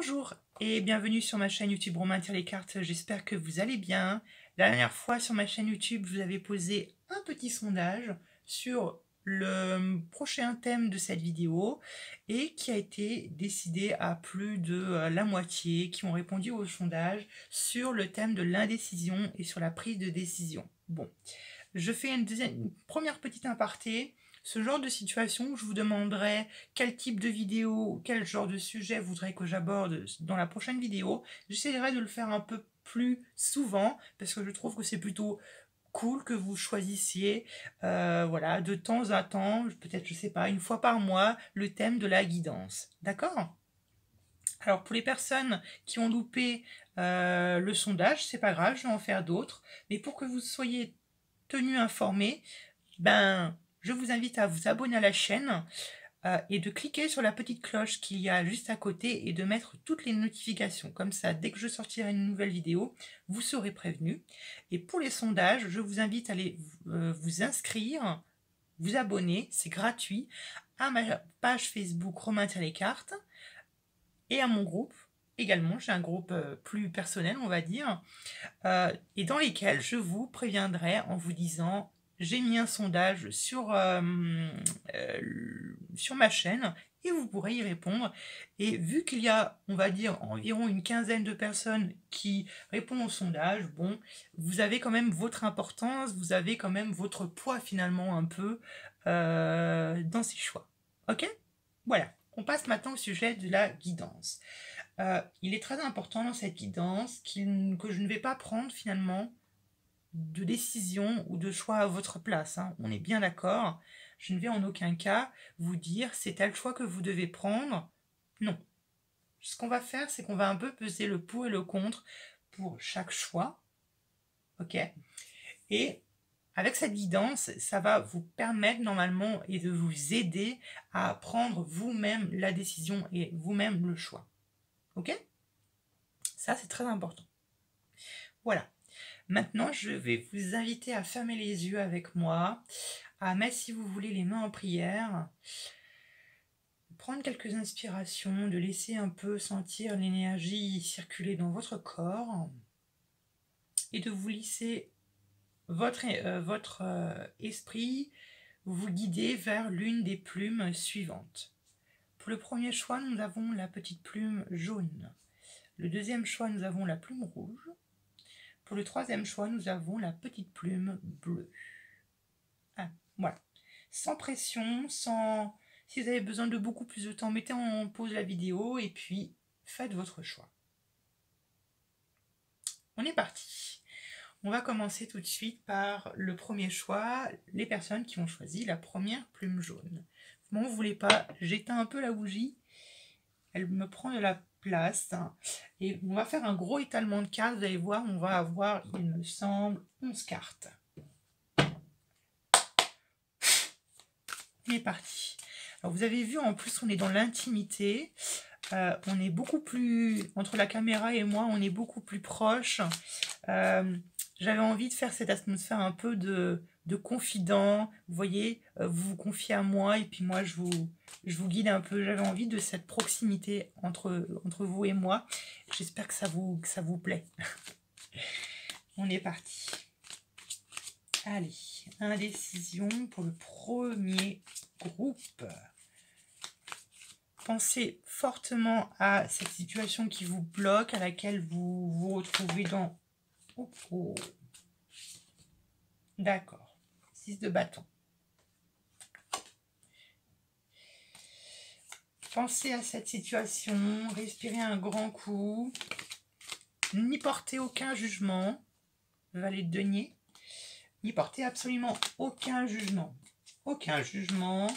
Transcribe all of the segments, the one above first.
Bonjour et bienvenue sur ma chaîne YouTube Romain tire les cartes, j'espère que vous allez bien. La dernière fois sur ma chaîne YouTube, je vous avais posé un petit sondage sur le prochain thème de cette vidéo et qui a été décidé à plus de la moitié qui ont répondu au sondage sur le thème de l'indécision et sur la prise de décision. Bon, je fais une première petite aparté. Ce genre de situation, je vous demanderai quel type de vidéo, quel genre de sujet vous voudrez que j'aborde dans la prochaine vidéo. J'essaierai de le faire un peu plus souvent parce que je trouve que c'est plutôt cool que vous choisissiez voilà, de temps à temps, peut-être, je sais pas, une fois par mois, le thème de la guidance. D'accord? Alors pour les personnes qui ont loupé le sondage, c'est pas grave, je vais en faire d'autres. Mais pour que vous soyez tenus informés, je vous invite à vous abonner à la chaîne et de cliquer sur la petite cloche qu'il y a juste à côté et de mettre toutes les notifications. Comme ça, dès que je sortirai une nouvelle vidéo, vous serez prévenus. Et pour les sondages, je vous invite à aller vous inscrire, vous abonner, c'est gratuit, à ma page Facebook Romain tire les cartes et à mon groupe. Également, j'ai un groupe plus personnel, on va dire, et dans lesquels je vous préviendrai en vous disant j'ai mis un sondage sur ma chaîne et vous pourrez y répondre. Et vu qu'il y a, on va dire, environ une quinzaine de personnes qui répondent au sondage, bon, vous avez quand même votre importance, vous avez quand même votre poids finalement un peu dans ces choix. Ok? Voilà, on passe maintenant au sujet de la guidance. Il est très important dans cette guidance que je ne vais pas prendre finalement de décision ou de choix à votre place. Hein. On est bien d'accord. Je ne vais en aucun cas vous dire c'est tel choix que vous devez prendre. Non. Ce qu'on va faire, c'est qu'on va un peu peser le pour et le contre pour chaque choix. Ok. Et avec cette guidance, ça va vous permettre normalement et de vous aider à prendre vous-même la décision et vous-même le choix. Ok? Ça, c'est très important. Voilà. Maintenant, je vais vous inviter à fermer les yeux avec moi, à mettre, si vous voulez, les mains en prière, prendre quelques inspirations, de laisser un peu sentir l'énergie circuler dans votre corps et de vous laisser votre esprit vous guider vers l'une des plumes suivantes. Pour le premier choix, nous avons la petite plume jaune. Le deuxième choix, nous avons la plume rouge. Pour le troisième choix, nous avons la petite plume bleue. Ah, voilà. Sans pression, sans... Si vous avez besoin de beaucoup plus de temps, mettez en pause la vidéo et puis faites votre choix. On est parti. On va commencer tout de suite par le premier choix, les personnes qui ont choisi la première plume jaune. Bon, vous voulez pas, j'éteins un peu la bougie, elle me prend de la place. Et on va faire un gros étalement de cartes, vous allez voir, on va avoir, il me semble, 11 cartes. On est parti. Alors vous avez vu, en plus, on est dans l'intimité. On est beaucoup plus, entre la caméra et moi, on est beaucoup plus proche. J'avais envie de faire cette atmosphère un peu de confident. Vous voyez, vous vous confiez à moi et puis moi, je vous guide un peu. J'avais envie de cette proximité entre vous et moi. J'espère que ça vous plaît. On est parti. Allez, indécision pour le premier groupe. Pensez fortement à cette situation qui vous bloque, à laquelle vous vous retrouvez dans... Oh, oh. D'accord. 6 de bâton. Pensez à cette situation, respirez un grand coup. N'y portez aucun jugement. Valet de denier. N'y portez absolument aucun jugement. Aucun jugement.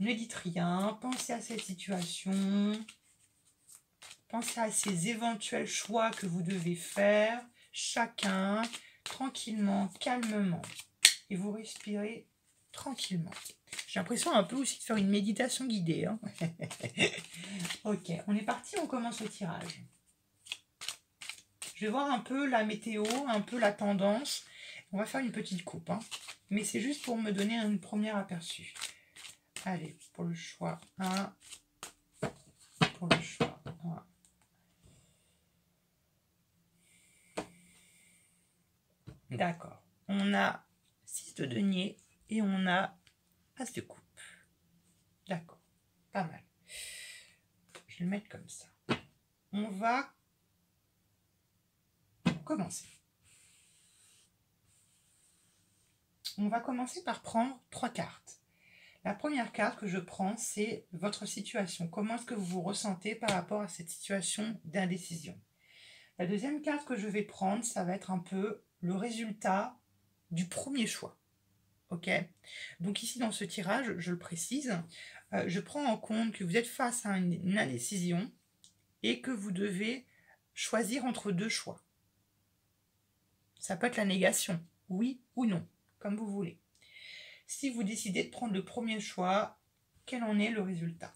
Ne dites rien. Pensez à cette situation. Pensez à ces éventuels choix que vous devez faire. Chacun, tranquillement, calmement. Et vous respirez tranquillement. J'ai l'impression un peu aussi de faire une méditation guidée. Hein. Ok, on est parti, on commence le tirage. Je vais voir un peu la météo, un peu la tendance. On va faire une petite coupe. Hein. Mais c'est juste pour me donner un premier aperçu. Allez, pour le choix 1. Pour le choix 1. D'accord. On a 6 de denier et on a As de coupe. D'accord. Pas mal. Je vais le mettre comme ça. On va commencer. On va commencer par prendre 3 cartes. La première carte que je prends, c'est votre situation. Comment est-ce que vous vous ressentez par rapport à cette situation d'indécision? La deuxième carte que je vais prendre, ça va être un peu le résultat du premier choix. Ok? Donc ici, dans ce tirage, je le précise, je prends en compte que vous êtes face à une indécision et que vous devez choisir entre 2 choix. Ça peut être la négation, oui ou non, comme vous voulez. Si vous décidez de prendre le premier choix, quel en est le résultat?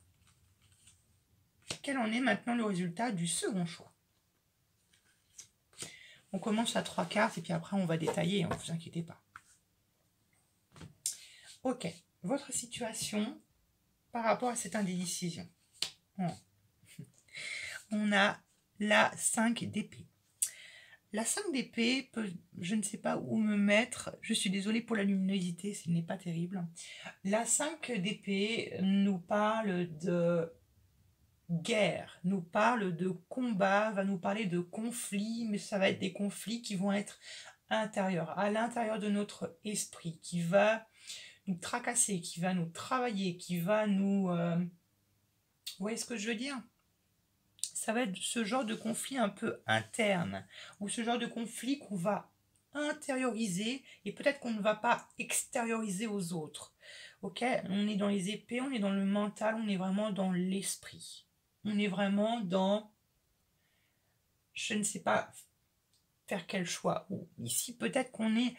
Quel en est maintenant le résultat du second choix? On commence à 3 cartes et puis après on va détailler, ne vous inquiétez pas. Ok, votre situation par rapport à cette indécision. On a la 5 d'épée. La 5 d'épée, je ne sais pas où me mettre, je suis désolée pour la luminosité, ce n'est pas terrible. La 5 d'épée nous parle de guerre, nous parle de combat, va nous parler de conflits, mais ça va être des conflits qui vont être intérieurs, à l'intérieur de notre esprit, qui va nous tracasser, qui va nous travailler, qui va nous... Vous voyez ce que je veux dire? Ça va être ce genre de conflit un peu interne, ou ce genre de conflit qu'on va intérioriser et peut-être qu'on ne va pas extérioriser aux autres. Ok, on est dans les épées, on est dans le mental, on est vraiment dans l'esprit. On est vraiment dans, je ne sais pas faire quel choix. Ou ici, peut-être qu'on est,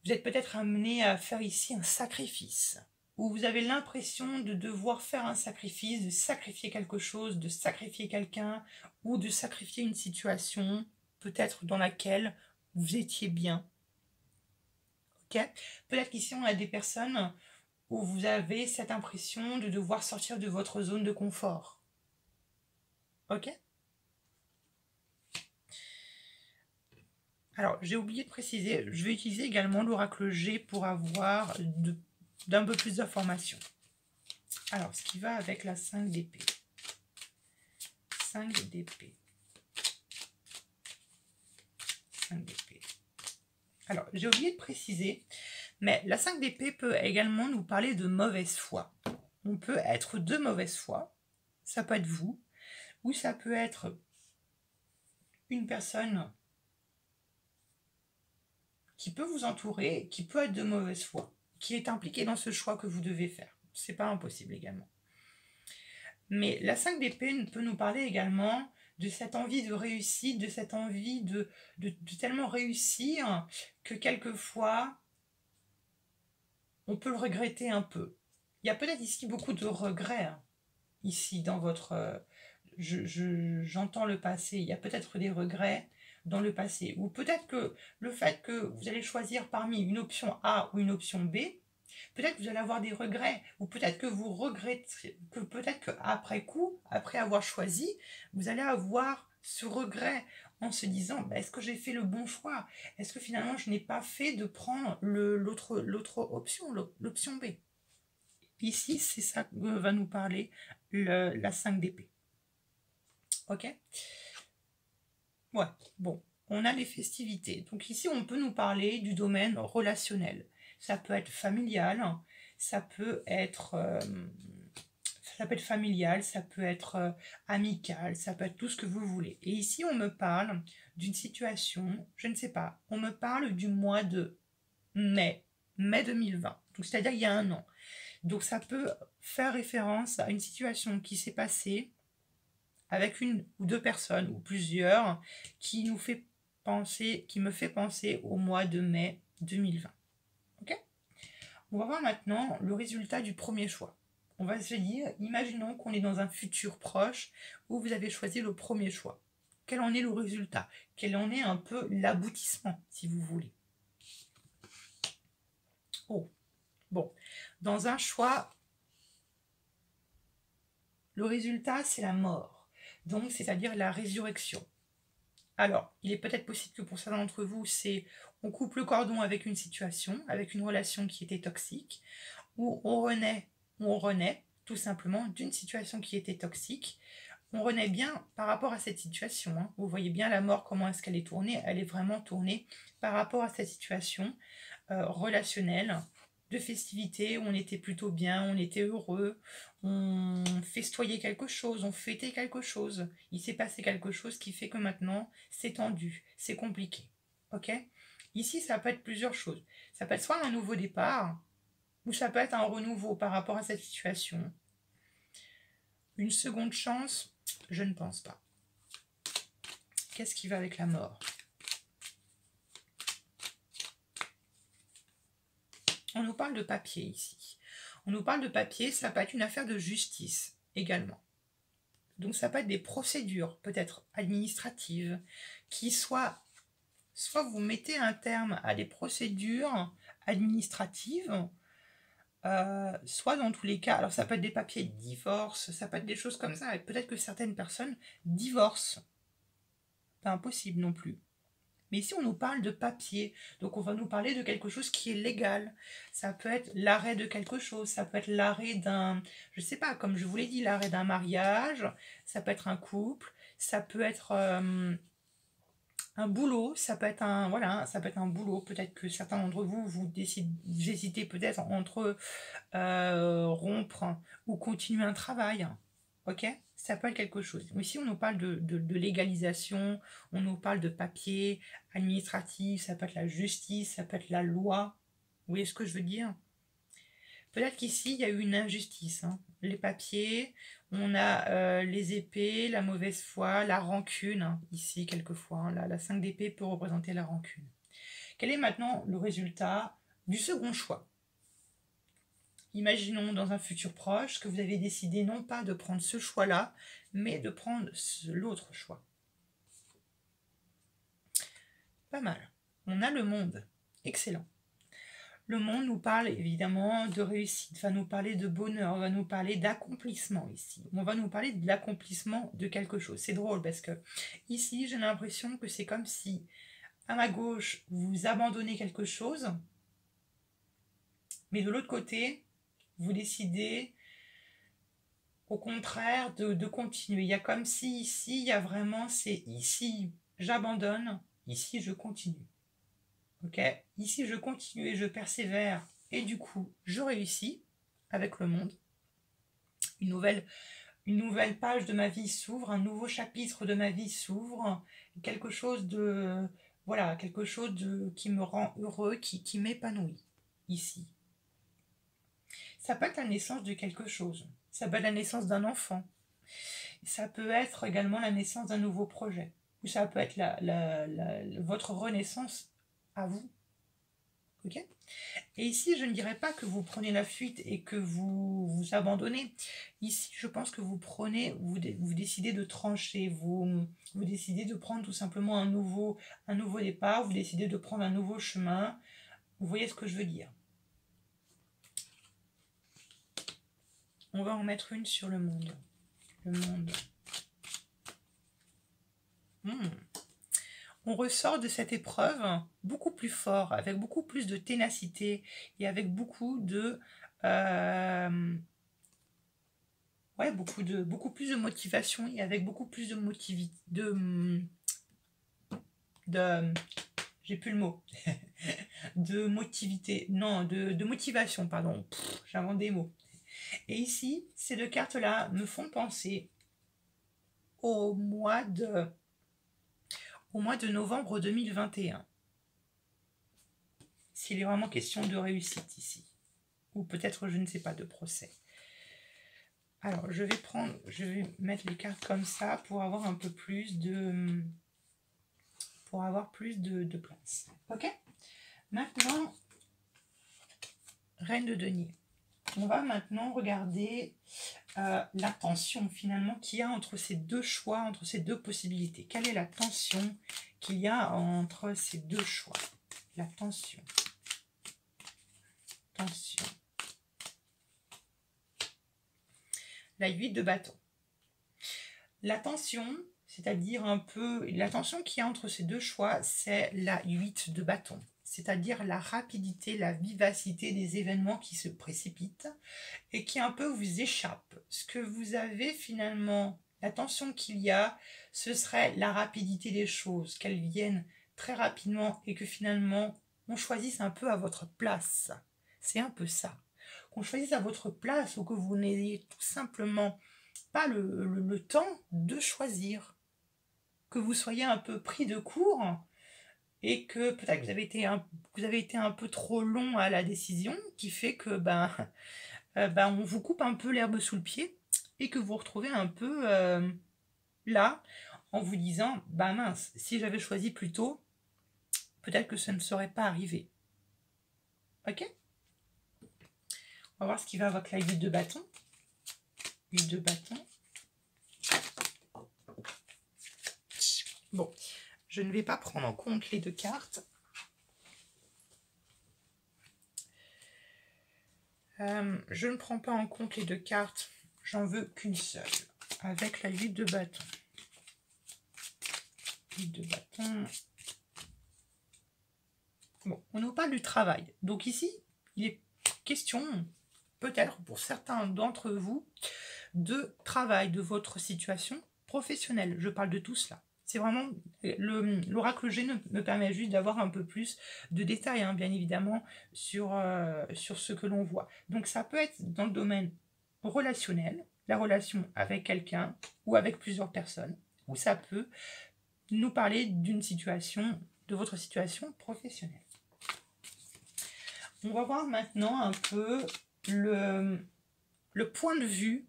vous êtes peut-être amené à faire ici un sacrifice. Où vous avez l'impression de devoir faire un sacrifice, de sacrifier quelque chose, de sacrifier quelqu'un, ou de sacrifier une situation, peut-être dans laquelle vous étiez bien. Ok? Peut-être qu'ici, on a des personnes où vous avez cette impression de devoir sortir de votre zone de confort. Ok? Alors, j'ai oublié de préciser, je vais utiliser également l'oracle G pour avoir d'un peu plus d'informations. Alors, ce qui va avec la 5 d'épée. 5 d'épée. 5 d'épée. Alors, j'ai oublié de préciser, mais la 5 d'épée peut également nous parler de mauvaise foi. On peut être de mauvaise foi, ça peut être vous, ou ça peut être une personne qui peut vous entourer, qui peut être de mauvaise foi, qui est impliquée dans ce choix que vous devez faire. C'est pas impossible également. Mais la 5 d'épée peut nous parler également de cette envie de réussite, de cette envie de tellement réussir que quelquefois, on peut le regretter un peu. Il y a peut-être ici beaucoup de regrets, hein, ici dans votre... j'entends le passé, il y a peut-être des regrets dans le passé. Ou peut-être que le fait que vous allez choisir parmi une option A ou une option B, peut-être que vous allez avoir des regrets, ou peut-être que vous regrettez, que peut-être qu'après coup, après avoir choisi, vous allez avoir ce regret en se disant, bah, est-ce que j'ai fait le bon choix? Est-ce que finalement je n'ai pas fait de prendre l'autre option, l'option B? Ici, c'est ça que va nous parler la 5 d'épée. Ok? Ouais, bon, on a les festivités. Donc ici, on peut nous parler du domaine relationnel. Ça peut être familial, ça peut être familial, ça peut être amical, ça peut être tout ce que vous voulez. Et ici, on me parle d'une situation, je ne sais pas, on me parle du mois de mai 2020. Donc c'est-à-dire il y a un an. Donc ça peut faire référence à une situation qui s'est passée avec une ou deux personnes ou plusieurs qui nous fait penser, qui me fait penser au mois de mai 2020. Ok? On va voir maintenant le résultat du premier choix. On va se dire, imaginons qu'on est dans un futur proche où vous avez choisi le premier choix. Quel en est le résultat? Quel en est un peu l'aboutissement, si vous voulez? Oh, bon. Dans un choix, le résultat, c'est la mort. Donc, c'est-à-dire la résurrection. Alors, il est peut-être possible que pour certains d'entre vous, c'est on coupe le cordon avec une situation, avec une relation qui était toxique, ou on renaît tout simplement d'une situation qui était toxique. On renaît bien par rapport à cette situation, hein. Vous voyez bien la mort, comment est-ce qu'elle est tournée. Elle est vraiment tournée par rapport à cette situation relationnelle, de festivité, où on était plutôt bien, on était heureux, on festoyait quelque chose, on fêtait quelque chose. Il s'est passé quelque chose qui fait que maintenant, c'est tendu, c'est compliqué. Ok? Ici, ça peut être plusieurs choses. Ça peut être soit un nouveau départ, ou ça peut être un renouveau par rapport à cette situation. Une seconde chance, je ne pense pas. Qu'est-ce qui va avec la mort? On nous parle de papier ici. On nous parle de papier, ça peut être une affaire de justice également. Donc ça peut être des procédures, peut-être administratives, qui soit vous mettez un terme à des procédures administratives, soit dans tous les cas, alors ça peut être des papiers de divorce, ça peut être des choses comme ça, et peut-être que certaines personnes divorcent. Pas impossible non plus. Mais ici, on nous parle de papier, donc on va nous parler de quelque chose qui est légal. Ça peut être l'arrêt de quelque chose, ça peut être l'arrêt d'un, je sais pas, comme je vous l'ai dit, l'arrêt d'un mariage, ça peut être un couple, ça peut être un boulot, ça peut être un, voilà, ça peut être un boulot. Peut-être que certains d'entre vous, vous hésitez peut-être entre rompre ou continuer un travail. Ok? Ça peut être quelque chose. Ici, on nous parle de légalisation, on nous parle de papier administratif, ça peut être la justice, ça peut être la loi. Vous voyez ce que je veux dire? Peut-être qu'ici, il y a eu une injustice, hein. Les papiers, on a les épées, la mauvaise foi, la rancune, hein, ici, quelquefois, hein. La 5 d'épée peut représenter la rancune. Quel est maintenant le résultat du second choix? Imaginons dans un futur proche que vous avez décidé non pas de prendre ce choix-là, mais de prendre l'autre choix. Pas mal. On a le monde. Excellent. Le monde nous parle évidemment de réussite, va nous parler de bonheur, va nous parler d'accomplissement ici. On va nous parler de l'accomplissement de quelque chose. C'est drôle parce que ici, j'ai l'impression que c'est comme si, à ma gauche, vous abandonnez quelque chose, mais de l'autre côté, vous décidez au contraire de continuer. Il y a comme si ici, il y a vraiment, c'est ici, j'abandonne, ici, je continue. Ok? Ici, je continue et je persévère. Et du coup, je réussis avec le monde. Une nouvelle page de ma vie s'ouvre, un nouveau chapitre de ma vie s'ouvre. Quelque chose de... Voilà, quelque chose qui me rend heureux, qui m'épanouit ici. Ça peut être la naissance de quelque chose. Ça peut être la naissance d'un enfant. Ça peut être également la naissance d'un nouveau projet. Ou ça peut être votre renaissance à vous. Ok? Et ici, je ne dirais pas que vous prenez la fuite et que vous vous abandonnez. Ici, je pense que vous décidez de trancher, vous décidez de prendre tout simplement un nouveau départ, vous décidez de prendre un nouveau chemin. Vous voyez ce que je veux dire? On va en mettre une sur le monde. Le monde. On ressort de cette épreuve beaucoup plus fort, avec beaucoup plus de ténacité et avec beaucoup de... beaucoup plus de motivation et avec beaucoup plus j'ai plus le mot. De motivité. Non, de motivation, pardon. J'invente des mots. Et ici, ces deux cartes-là me font penser au mois de novembre 2021. S'il est vraiment question de réussite ici. Ou peut-être, je ne sais pas, de procès. Alors, je vais mettre les cartes comme ça pour avoir un peu plus de... place. Ok? Maintenant, Reine de denier. On va maintenant regarder la tension finalement qu'il y a entre ces deux choix, entre ces deux possibilités. Quelle est la tension qu'il y a entre ces deux choix? La tension. Tension. La 8 de bâton. La tension, c'est-à-dire un peu, la tension qu'il y a entre ces deux choix, c'est la 8 de bâton, c'est-à-dire la rapidité, la vivacité des événements qui se précipitent et qui un peu vous échappent. Ce que vous avez finalement, la tension qu'il y a, ce serait la rapidité des choses, qu'elles viennent très rapidement et que finalement, on choisisse un peu à votre place. C'est un peu ça. Qu'on choisisse à votre place ou que vous n'ayez tout simplement pas le temps de choisir. Que vous soyez un peu pris de court et que peut-être que vous avez été un peu trop long à la décision, qui fait que on vous coupe un peu l'herbe sous le pied et que vous vous retrouvez un peu là en vous disant bah mince, si j'avais choisi plus tôt, peut-être que ça ne serait pas arrivé. Ok? On va voir ce qui va avec la 8 de bâton. 8 de bâton. Bon, je ne vais pas prendre en compte les deux cartes. Je ne prends pas en compte les deux cartes. J'en veux qu'une seule. Avec la 8 de bâton. 8 de bâton. Bon, on nous parle du travail. Donc ici, il est question, peut-être pour certains d'entre vous, de travail, de votre situation professionnelle. Je parle de tout cela. C'est vraiment, l'oracle G me permet juste d'avoir un peu plus de détails, hein, bien évidemment, sur ce que l'on voit. Donc ça peut être dans le domaine relationnel, la relation avec quelqu'un ou avec plusieurs personnes, ou ça peut nous parler d'une situation, de votre situation professionnelle. On va voir maintenant un peu le point de vue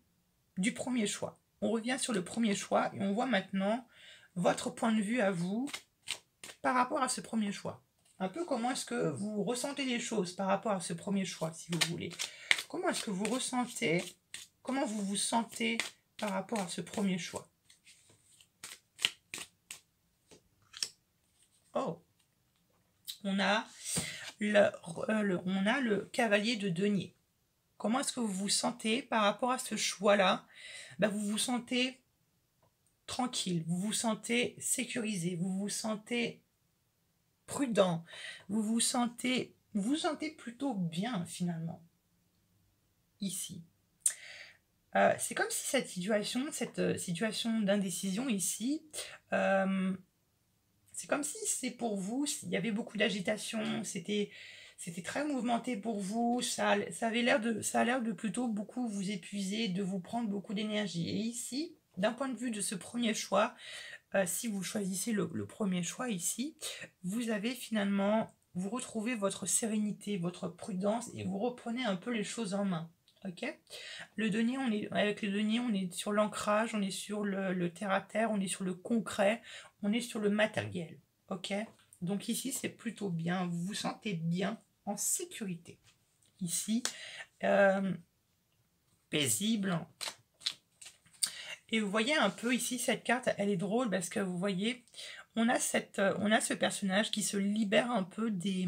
du premier choix. On revient sur le premier choix et on voit maintenant votre point de vue à vous par rapport à ce premier choix. Un peu comment est-ce que vous ressentez les choses par rapport à ce premier choix, si vous voulez. Comment est-ce que vous ressentez, comment vous vous sentez par rapport à ce premier choix. Oh, on a le cavalier de denier. Comment est-ce que vous vous sentez par rapport à ce choix-là? Vous vous sentez tranquille, vous vous sentez sécurisé, vous vous sentez prudent, vous vous sentez plutôt bien finalement, ici. C'est comme si cette situation d'indécision ici, c'est comme si c'est pour vous, il y avait beaucoup d'agitation, c'était très mouvementé pour vous, ça a l'air de plutôt beaucoup vous épuiser, de vous prendre beaucoup d'énergie. Et ici, d'un point de vue de ce premier choix, si vous choisissez le premier choix ici, vous avez finalement, vous retrouvez votre sérénité, votre prudence et vous reprenez un peu les choses en main. Ok, avec le denier, on est sur l'ancrage, on est sur le terre-à-terre, on est sur le concret, on est sur le matériel. Ok, donc ici, c'est plutôt bien, vous vous sentez bien en sécurité. Ici, paisible. Et vous voyez un peu ici, cette carte, elle est drôle parce que vous voyez, on a ce personnage qui se libère un peu des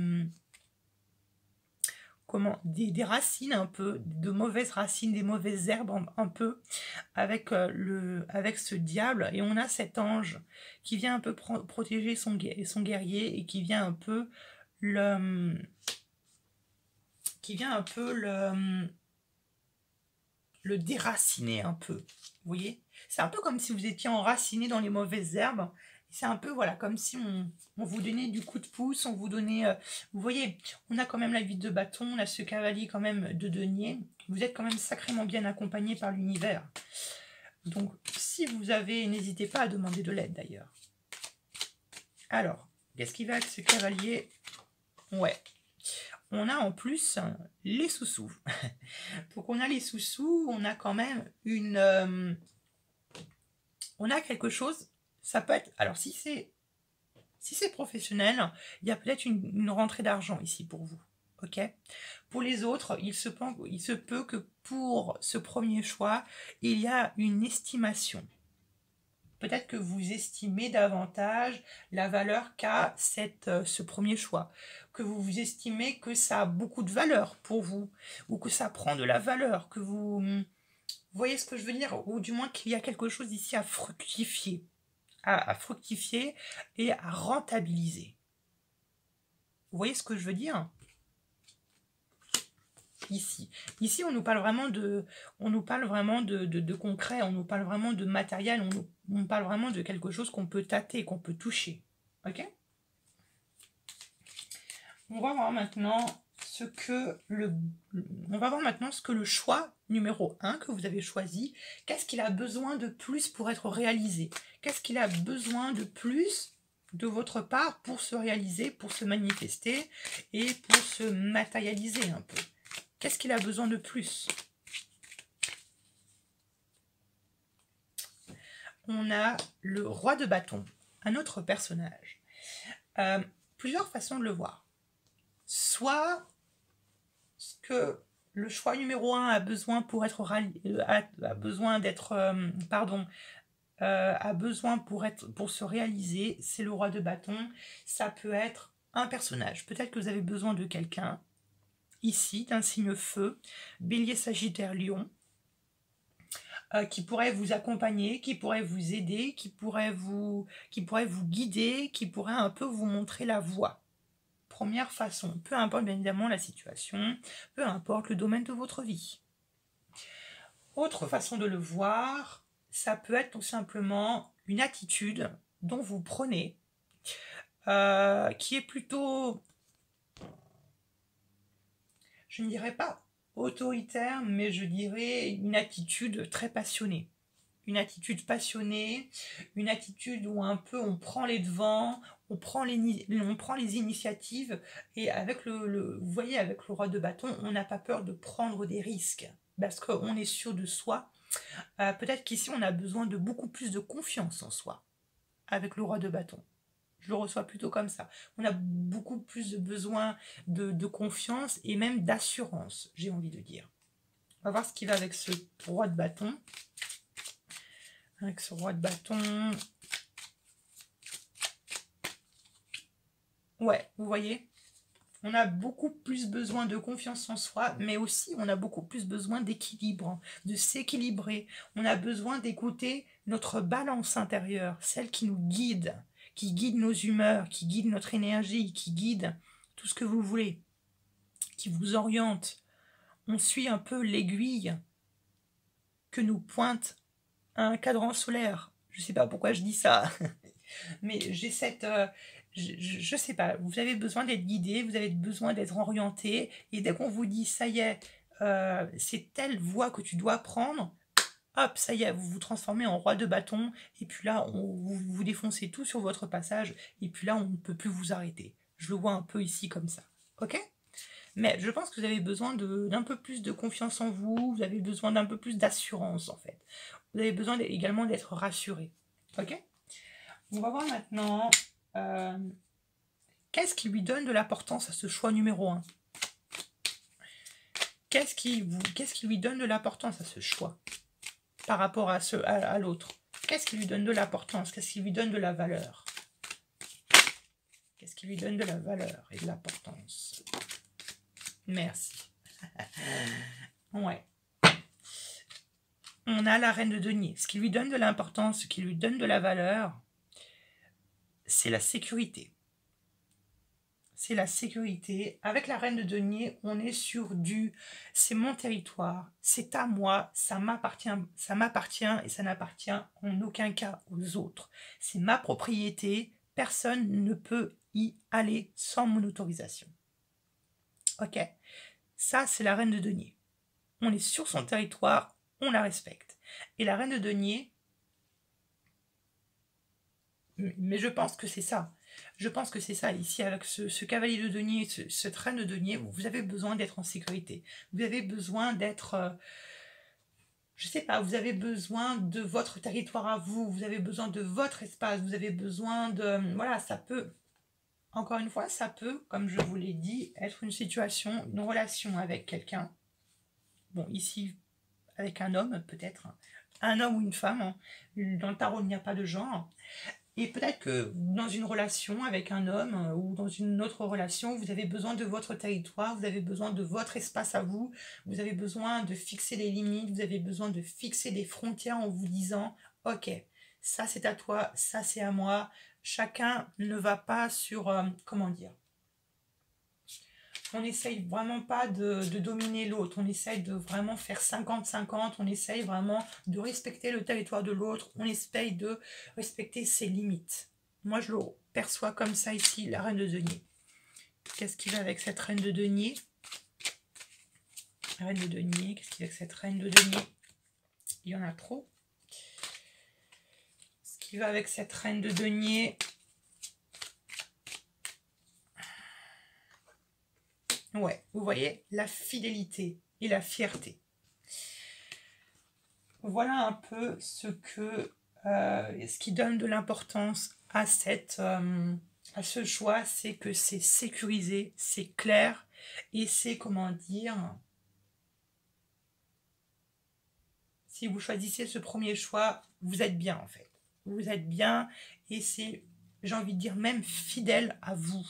racines un peu, de mauvaises racines, des mauvaises herbes un peu, avec ce diable. Et on a cet ange qui vient un peu protéger son guerrier et qui vient un peu le déraciner un peu. Vous voyez, c'est un peu comme si vous étiez enraciné dans les mauvaises herbes. C'est un peu, voilà, comme si on vous donnait du coup de pouce, on vous donnait... vous voyez, on a quand même la 8 de bâton, on a ce cavalier quand même de denier. Vous êtes quand même sacrément bien accompagné par l'univers. Donc, si vous avez, n'hésitez pas à demander de l'aide d'ailleurs. Alors, qu'est-ce qui va avec ce cavalier? Ouais. On a en plus les sous-sous. Donc, on a les sous-sous, on a quand même une... on a quelque chose... Ça peut être, alors si c'est professionnel, il y a peut-être une rentrée d'argent ici pour vous, ok? Pour les autres, il se peut que pour ce premier choix, il y a une estimation. Peut-être que vous estimez davantage la valeur qu'a ce premier choix, que vous estimez que ça a beaucoup de valeur pour vous, ou que ça prend de la valeur, que vous voyez ce que je veux dire, ou du moins qu'il y a quelque chose ici à fructifier. à fructifier et à rentabiliser. Vous voyez ce que je veux dire? Ici, on nous parle vraiment de concret, on nous parle vraiment de matériel, on parle vraiment de quelque chose qu'on peut tâter, qu'on peut toucher. Ok? On va voir maintenant ce que le choix numéro 1 que vous avez choisi, qu'est-ce qu'il a besoin de plus pour être réalisé? Qu'est-ce qu'il a besoin de plus de votre part pour se réaliser, pour se manifester et pour se matérialiser un peu? Qu'est-ce qu'il a besoin de plus? On a le roi de bâton, un autre personnage. Plusieurs façons de le voir. Soit ce que le choix numéro 1 a besoin pour être pour se réaliser, c'est le roi de bâton. Ça peut être un personnage. Peut-être que vous avez besoin de quelqu'un, ici, d'un signe feu, bélier, sagittaire, lion, qui pourrait vous accompagner, qui pourrait vous aider, qui pourrait vous guider, qui pourrait un peu vous montrer la voie. Première façon, peu importe bien évidemment la situation, peu importe le domaine de votre vie. Autre façon de le voir, ça peut être tout simplement une attitude dont vous prenez, qui est plutôt, je ne dirais pas autoritaire, mais je dirais une attitude très passionnée. Une attitude passionnée, une attitude où un peu on prend les devants, on prend les initiatives, et avec vous voyez, avec le roi de bâton, on n'a pas peur de prendre des risques, parce qu'on est sûr de soi. Peut-être qu'ici on a besoin de beaucoup plus de confiance en soi, avec le roi de bâton. Je le reçois plutôt comme ça. On a beaucoup plus besoin de confiance et même d'assurance, j'ai envie de dire. On va voir ce qui va avec ce roi de bâton. Avec ce roi de bâton. Ouais, vous voyez, on a beaucoup plus besoin de confiance en soi, mais aussi on a beaucoup plus besoin d'équilibre, de s'équilibrer. On a besoin d'écouter notre balance intérieure, celle qui nous guide, qui guide nos humeurs, qui guide notre énergie, qui guide tout ce que vous voulez, qui vous oriente. On suit un peu l'aiguille que nous pointe un cadran solaire. Je ne sais pas pourquoi je dis ça, mais j'ai cette... je sais pas, vous avez besoin d'être guidé, vous avez besoin d'être orienté, et dès qu'on vous dit, ça y est, c'est telle voie que tu dois prendre, hop, ça y est, vous vous transformez en roi de bâton, et puis là, vous défoncez tout sur votre passage, et puis là, on ne peut plus vous arrêter. Je le vois un peu ici comme ça, ok? Mais je pense que vous avez besoin d'un peu plus de confiance en vous, vous avez besoin d'un peu plus d'assurance, en fait. Vous avez besoin également d'être rassuré, ok? On va voir maintenant qu'est-ce qui lui donne de l'importance à ce choix numéro 1. Qu'est-ce qui lui donne de l'importance à ce choix par rapport à l'autre? Qu'est-ce qui lui donne de l'importance? Qu'est-ce qui lui donne de la valeur? Qu'est-ce qui lui donne de la valeur et de l'importance? Merci. Ouais. On a la reine de denier. Ce qui lui donne de l'importance, ce qui lui donne de la valeur, c'est la sécurité. C'est la sécurité. Avec la reine de denier, on est sur c'est mon territoire, c'est à moi, ça m'appartient et ça n'appartient en aucun cas aux autres. C'est ma propriété, personne ne peut y aller sans mon autorisation. Ok? Ça, c'est la reine de denier. On est sur son territoire, on la respecte. Et la reine de denier, mais je pense que c'est ça. Je pense que c'est ça, ici, avec ce cavalier de denier, cette reine de denier, vous avez besoin d'être en sécurité. Vous avez besoin d'être, je sais pas, vous avez besoin de votre territoire à vous, vous avez besoin de votre espace, vous avez besoin de... Voilà, ça peut, encore une fois, ça peut, comme je vous l'ai dit, être une situation, une relation avec quelqu'un. Bon, ici, avec un homme, peut-être. Un homme ou une femme. Hein. Dans le tarot, il n'y a pas de genre. Et peut-être que dans une relation avec un homme ou dans une autre relation, vous avez besoin de votre territoire, vous avez besoin de votre espace à vous, vous avez besoin de fixer des limites, vous avez besoin de fixer des frontières en vous disant « Ok, ça c'est à toi, ça c'est à moi. Chacun ne va pas sur, comment dire, on n'essaye vraiment pas de dominer l'autre, on essaye de vraiment faire 50-50, on essaye vraiment de respecter le territoire de l'autre, on essaye de respecter ses limites. Moi je le perçois comme ça ici, la reine de denier. Qu'est-ce qui va avec cette reine de denier? La reine de denier, qu'est-ce qui va avec cette reine de denier? Il y en a trop. Ce qui va avec cette reine de denier... Ouais, vous voyez, la fidélité et la fierté. Voilà un peu ce qui donne de l'importance à ce choix, c'est que c'est sécurisé, c'est clair et c'est, comment dire, si vous choisissez ce premier choix, vous êtes bien en fait. Vous êtes bien et c'est, j'ai envie de dire, même fidèle à vous.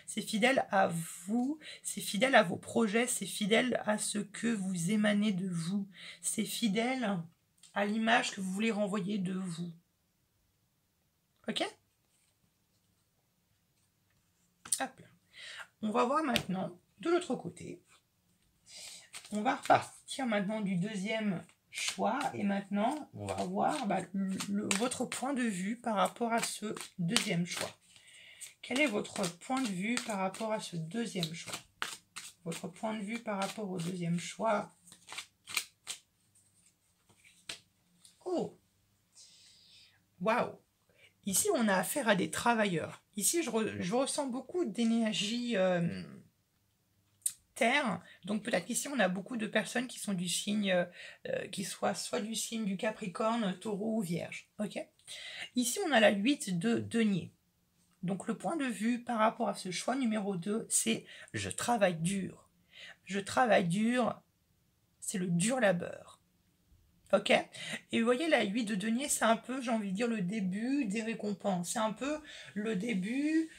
C'est fidèle à vous, c'est fidèle à vos projets, c'est fidèle à ce que vous émanez de vous. C'est fidèle à l'image que vous voulez renvoyer de vous. Ok? Hop là. On va voir maintenant de l'autre côté. On va repartir maintenant du deuxième choix et maintenant on va voir votre point de vue par rapport à ce deuxième choix. Quel est votre point de vue par rapport à ce deuxième choix? Votre point de vue par rapport au deuxième choix. Oh! Waouh! Ici, on a affaire à des travailleurs. Ici, je ressens beaucoup d'énergie terre. Donc, peut-être qu'ici, on a beaucoup de personnes qui sont du signe, qui soient soit du signe du Capricorne, Taureau ou Vierge. Ok? Ici, on a la 8 de denier. Donc, le point de vue par rapport à ce choix numéro 2, c'est « je travaille dur ». Je travaille dur, c'est le dur labeur. Ok? Et vous voyez, la 8 de denier, c'est un peu, j'ai envie de dire, le début des récompenses. C'est un peu le début...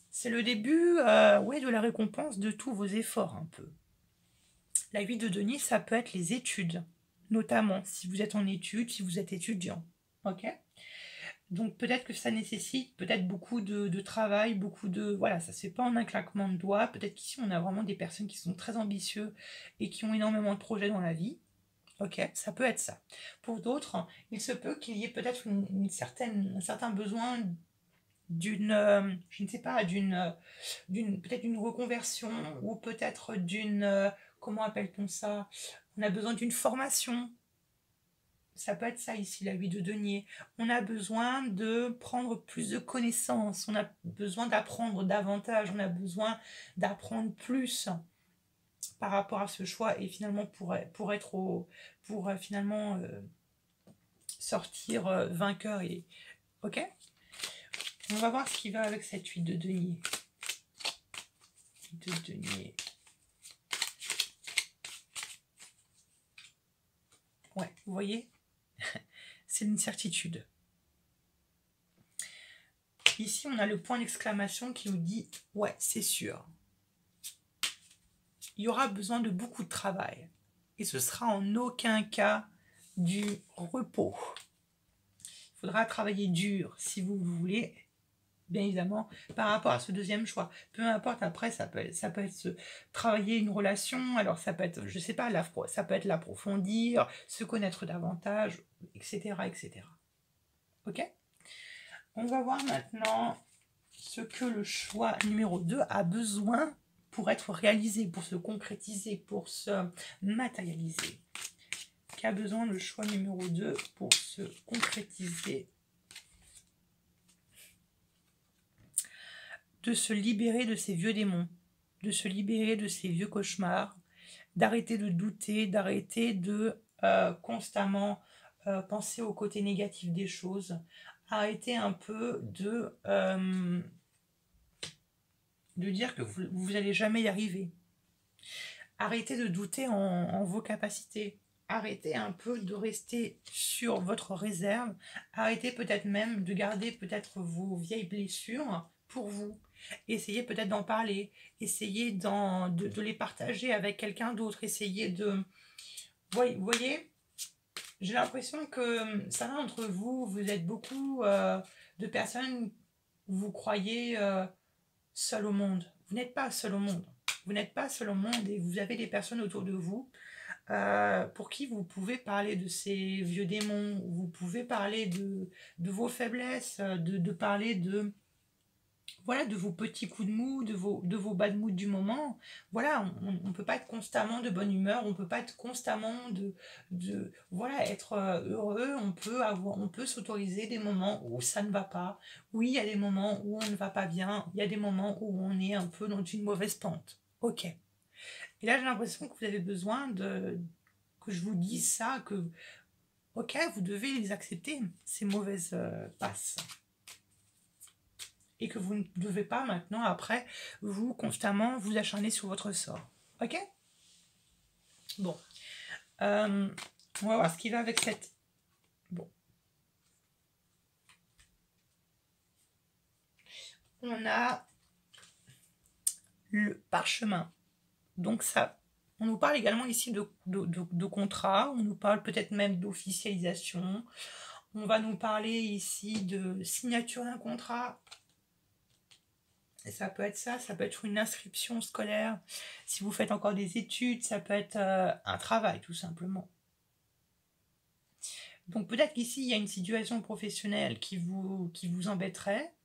c'est le début ouais, de la récompense de tous vos efforts, un peu. La 8 de denier, ça peut être les études. Notamment, si vous êtes en études, si vous êtes étudiant. Ok? Donc peut-être que ça nécessite peut-être beaucoup de travail, beaucoup de... Voilà, ça ne se fait pas en un claquement de doigts. Peut-être qu'ici, on a vraiment des personnes qui sont très ambitieux et qui ont énormément de projets dans la vie. Ok, ça peut être ça. Pour d'autres, il se peut qu'il y ait peut-être un certain besoin d'une, je ne sais pas, peut-être d'une reconversion ou peut-être d'une, comment appelle-t-on ça? On a besoin d'une formation. Ça peut être ça ici, la 8 de denier. On a besoin de prendre plus de connaissances, on a besoin d'apprendre davantage, on a besoin d'apprendre plus par rapport à ce choix et finalement pour finalement sortir vainqueur. Ok? On va voir ce qui va avec cette 8 de denier. 8 de denier. Ouais, vous voyez? C'est une certitude. Ici, on a le point d'exclamation qui nous dit « Ouais, c'est sûr. Il y aura besoin de beaucoup de travail. Et ce sera en aucun cas du repos. Il faudra travailler dur si vous voulez, bien évidemment, par rapport à ce deuxième choix. Peu importe, après, ça peut être travailler une relation, alors ça peut être, je sais pas, ça peut être l'approfondir, se connaître davantage, etc., etc. Ok? On va voir maintenant ce que le choix numéro 2 a besoin pour être réalisé, pour se concrétiser, pour se matérialiser. Qu'a besoin le choix numéro 2 pour se concrétiser? De se libérer de ces vieux démons, de se libérer de ces vieux cauchemars, d'arrêter de douter, d'arrêter de constamment penser au côté négatif des choses, arrêter un peu de dire que vous n'allez jamais y arriver. Arrêtez de douter en vos capacités. Arrêtez un peu de rester sur votre réserve. Arrêtez peut-être même de garder peut-être vos vieilles blessures pour vous. Essayez peut-être d'en parler. Essayez de les partager avec quelqu'un d'autre. Essayez de... Vous voyez, J'ai l'impression que certains d'entre vous, vous êtes beaucoup de personnes où vous croyez seul au monde. Vous n'êtes pas seul au monde. Vous n'êtes pas seul au monde et vous avez des personnes autour de vous pour qui vous pouvez parler de ces vieux démons, vous pouvez parler de vos faiblesses, de parler de, voilà, de vos petits coups de mou, de vos bad moods du moment. Voilà, on ne peut pas être constamment de bonne humeur, on ne peut pas être constamment voilà, être heureux, on peut s'autoriser des moments où ça ne va pas. Oui, il y a des moments où on ne va pas bien, il y a des moments où on est un peu dans une mauvaise pente. Ok. Et là, j'ai l'impression que vous avez besoin que je vous dise ça, que, ok, vous devez les accepter, ces mauvaises passes. Et que vous ne devez pas maintenant, après, vous constamment vous acharner sur votre sort. Ok? Bon. On va voir ce qui va avec cette... Bon. On a le parchemin. Donc ça, on nous parle également ici de contrat, on nous parle peut-être même d'officialisation. On va nous parler ici de signature d'un contrat. Et ça peut être ça peut être une inscription scolaire. Si vous faites encore des études, ça peut être un travail tout simplement. Donc peut-être qu'ici, il y a une situation professionnelle qui vous embêterait.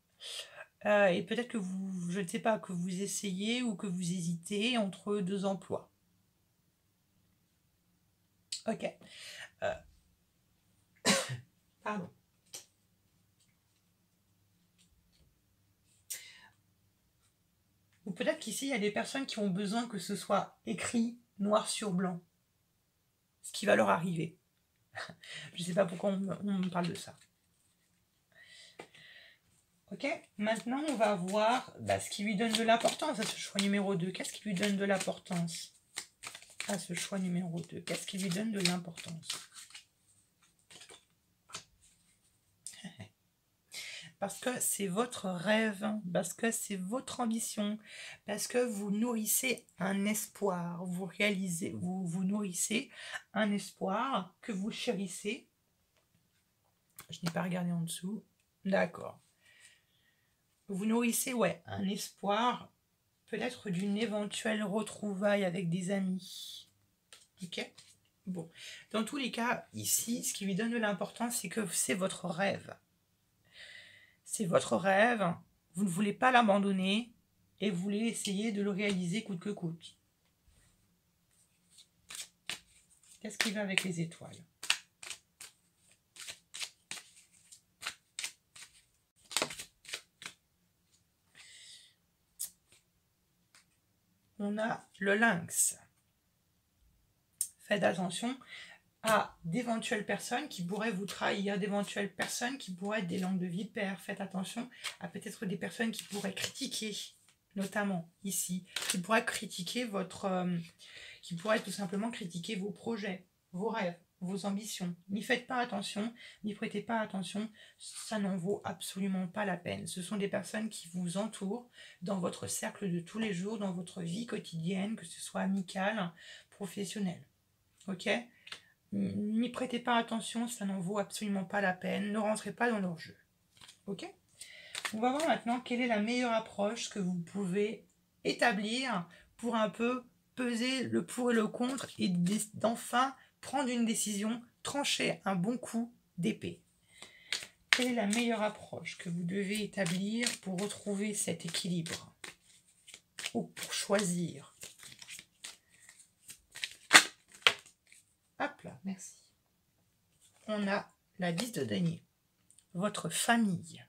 Et peut-être que vous, je ne sais pas, que vous essayez ou que vous hésitez entre deux emplois. Ok. Pardon. Ou peut-être qu'ici, il y a des personnes qui ont besoin que ce soit écrit noir sur blanc. Ce qui va leur arriver. Je ne sais pas pourquoi on me parle de ça. Ok, maintenant on va voir ce qui lui donne de l'importance à ce choix numéro 2. Qu'est-ce qui lui donne de l'importance à ce choix numéro 2? Qu'est-ce qui lui donne de l'importance? Parce que c'est votre rêve, parce que c'est votre ambition, parce que vous nourrissez un espoir, vous nourrissez un espoir que vous chérissez. Je n'ai pas regardé en dessous. D'accord. Vous nourrissez, ouais, un espoir, peut-être d'une éventuelle retrouvaille avec des amis. Ok? Bon. Dans tous les cas, ici, ce qui lui donne de l'importance, c'est que c'est votre rêve. C'est votre rêve, vous ne voulez pas l'abandonner et vous voulez essayer de le réaliser coûte que coûte. Qu'est-ce qui va avec les étoiles? On a le lynx. Faites attention à d'éventuelles personnes qui pourraient vous trahir, d'éventuelles personnes qui pourraient être des langues de vipère. Faites attention à peut-être des personnes qui pourraient critiquer, notamment ici, qui pourraient critiquer qui pourraient tout simplement critiquer vos projets, vos rêves, vos ambitions. N'y faites pas attention, n'y prêtez pas attention, ça n'en vaut absolument pas la peine. Ce sont des personnes qui vous entourent dans votre cercle de tous les jours, dans votre vie quotidienne, que ce soit amicale, professionnelle. Ok? N'y prêtez pas attention, ça n'en vaut absolument pas la peine. Ne rentrez pas dans leur jeu. Ok? On va voir maintenant quelle est la meilleure approche que vous pouvez établir pour un peu peser le pour et le contre et d'enfin prendre une décision, trancher un bon coup d'épée. Quelle est la meilleure approche que vous devez établir pour retrouver cet équilibre ou pour choisir? Hop là, merci. On a la 10 de denier. Votre famille.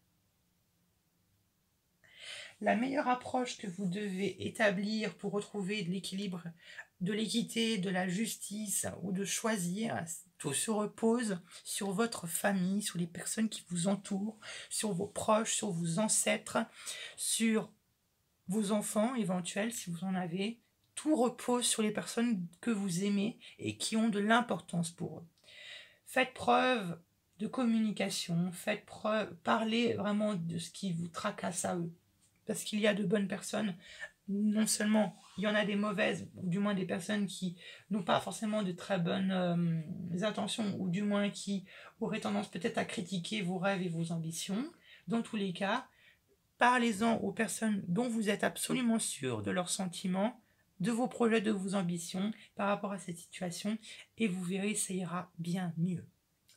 La meilleure approche que vous devez établir pour retrouver de l'équilibre, de l'équité, de la justice ou de choisir, tout se repose sur votre famille, sur les personnes qui vous entourent, sur vos proches, sur vos ancêtres, sur vos enfants éventuels si vous en avez. Tout repose sur les personnes que vous aimez et qui ont de l'importance pour eux. Faites preuve de communication, parlez vraiment de ce qui vous tracasse à eux. Parce qu'il y a de bonnes personnes non seulement il y en a des mauvaises, ou du moins des personnes qui n'ont pas forcément de très bonnes intentions, ou du moins qui auraient tendance peut-être à critiquer vos rêves et vos ambitions. Dans tous les cas, parlez-en aux personnes dont vous êtes absolument sûr de leurs sentiments, de vos projets, de vos ambitions par rapport à cette situation, et vous verrez, ça ira bien mieux.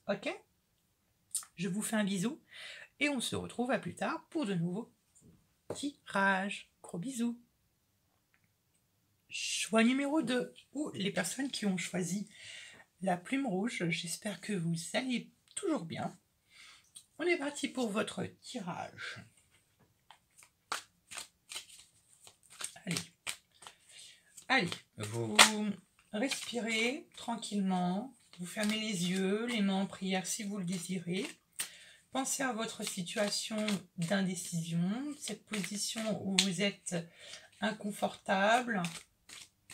Ok? Je vous fais un bisou, et on se retrouve à plus tard pour de nouveaux tirages. Gros bisous. Choix numéro 2, ou les personnes qui ont choisi la plume rouge, j'espère que vous allez toujours bien. On est parti pour votre tirage. Allez, vous respirez tranquillement, vous fermez les yeux, les mains en prière si vous le désirez. Pensez à votre situation d'indécision, cette position où vous êtes inconfortable,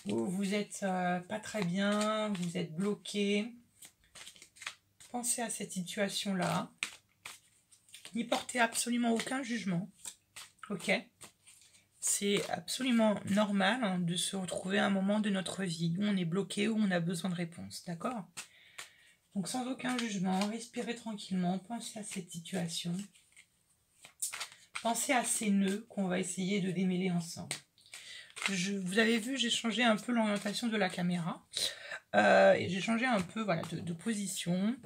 où vous n'êtes pas très bien, vous êtes bloqué. Pensez à cette situation-là. N'y portez absolument aucun jugement. Ok? C'est absolument normal hein, de se retrouver à un moment de notre vie où on est bloqué, où on a besoin de réponses. D'accord? Donc sans aucun jugement, respirez tranquillement, pensez à cette situation. Pensez à ces nœuds qu'on va essayer de démêler ensemble. Vous avez vu, j'ai changé un peu l'orientation de la caméra. Et j'ai changé un peu voilà, de position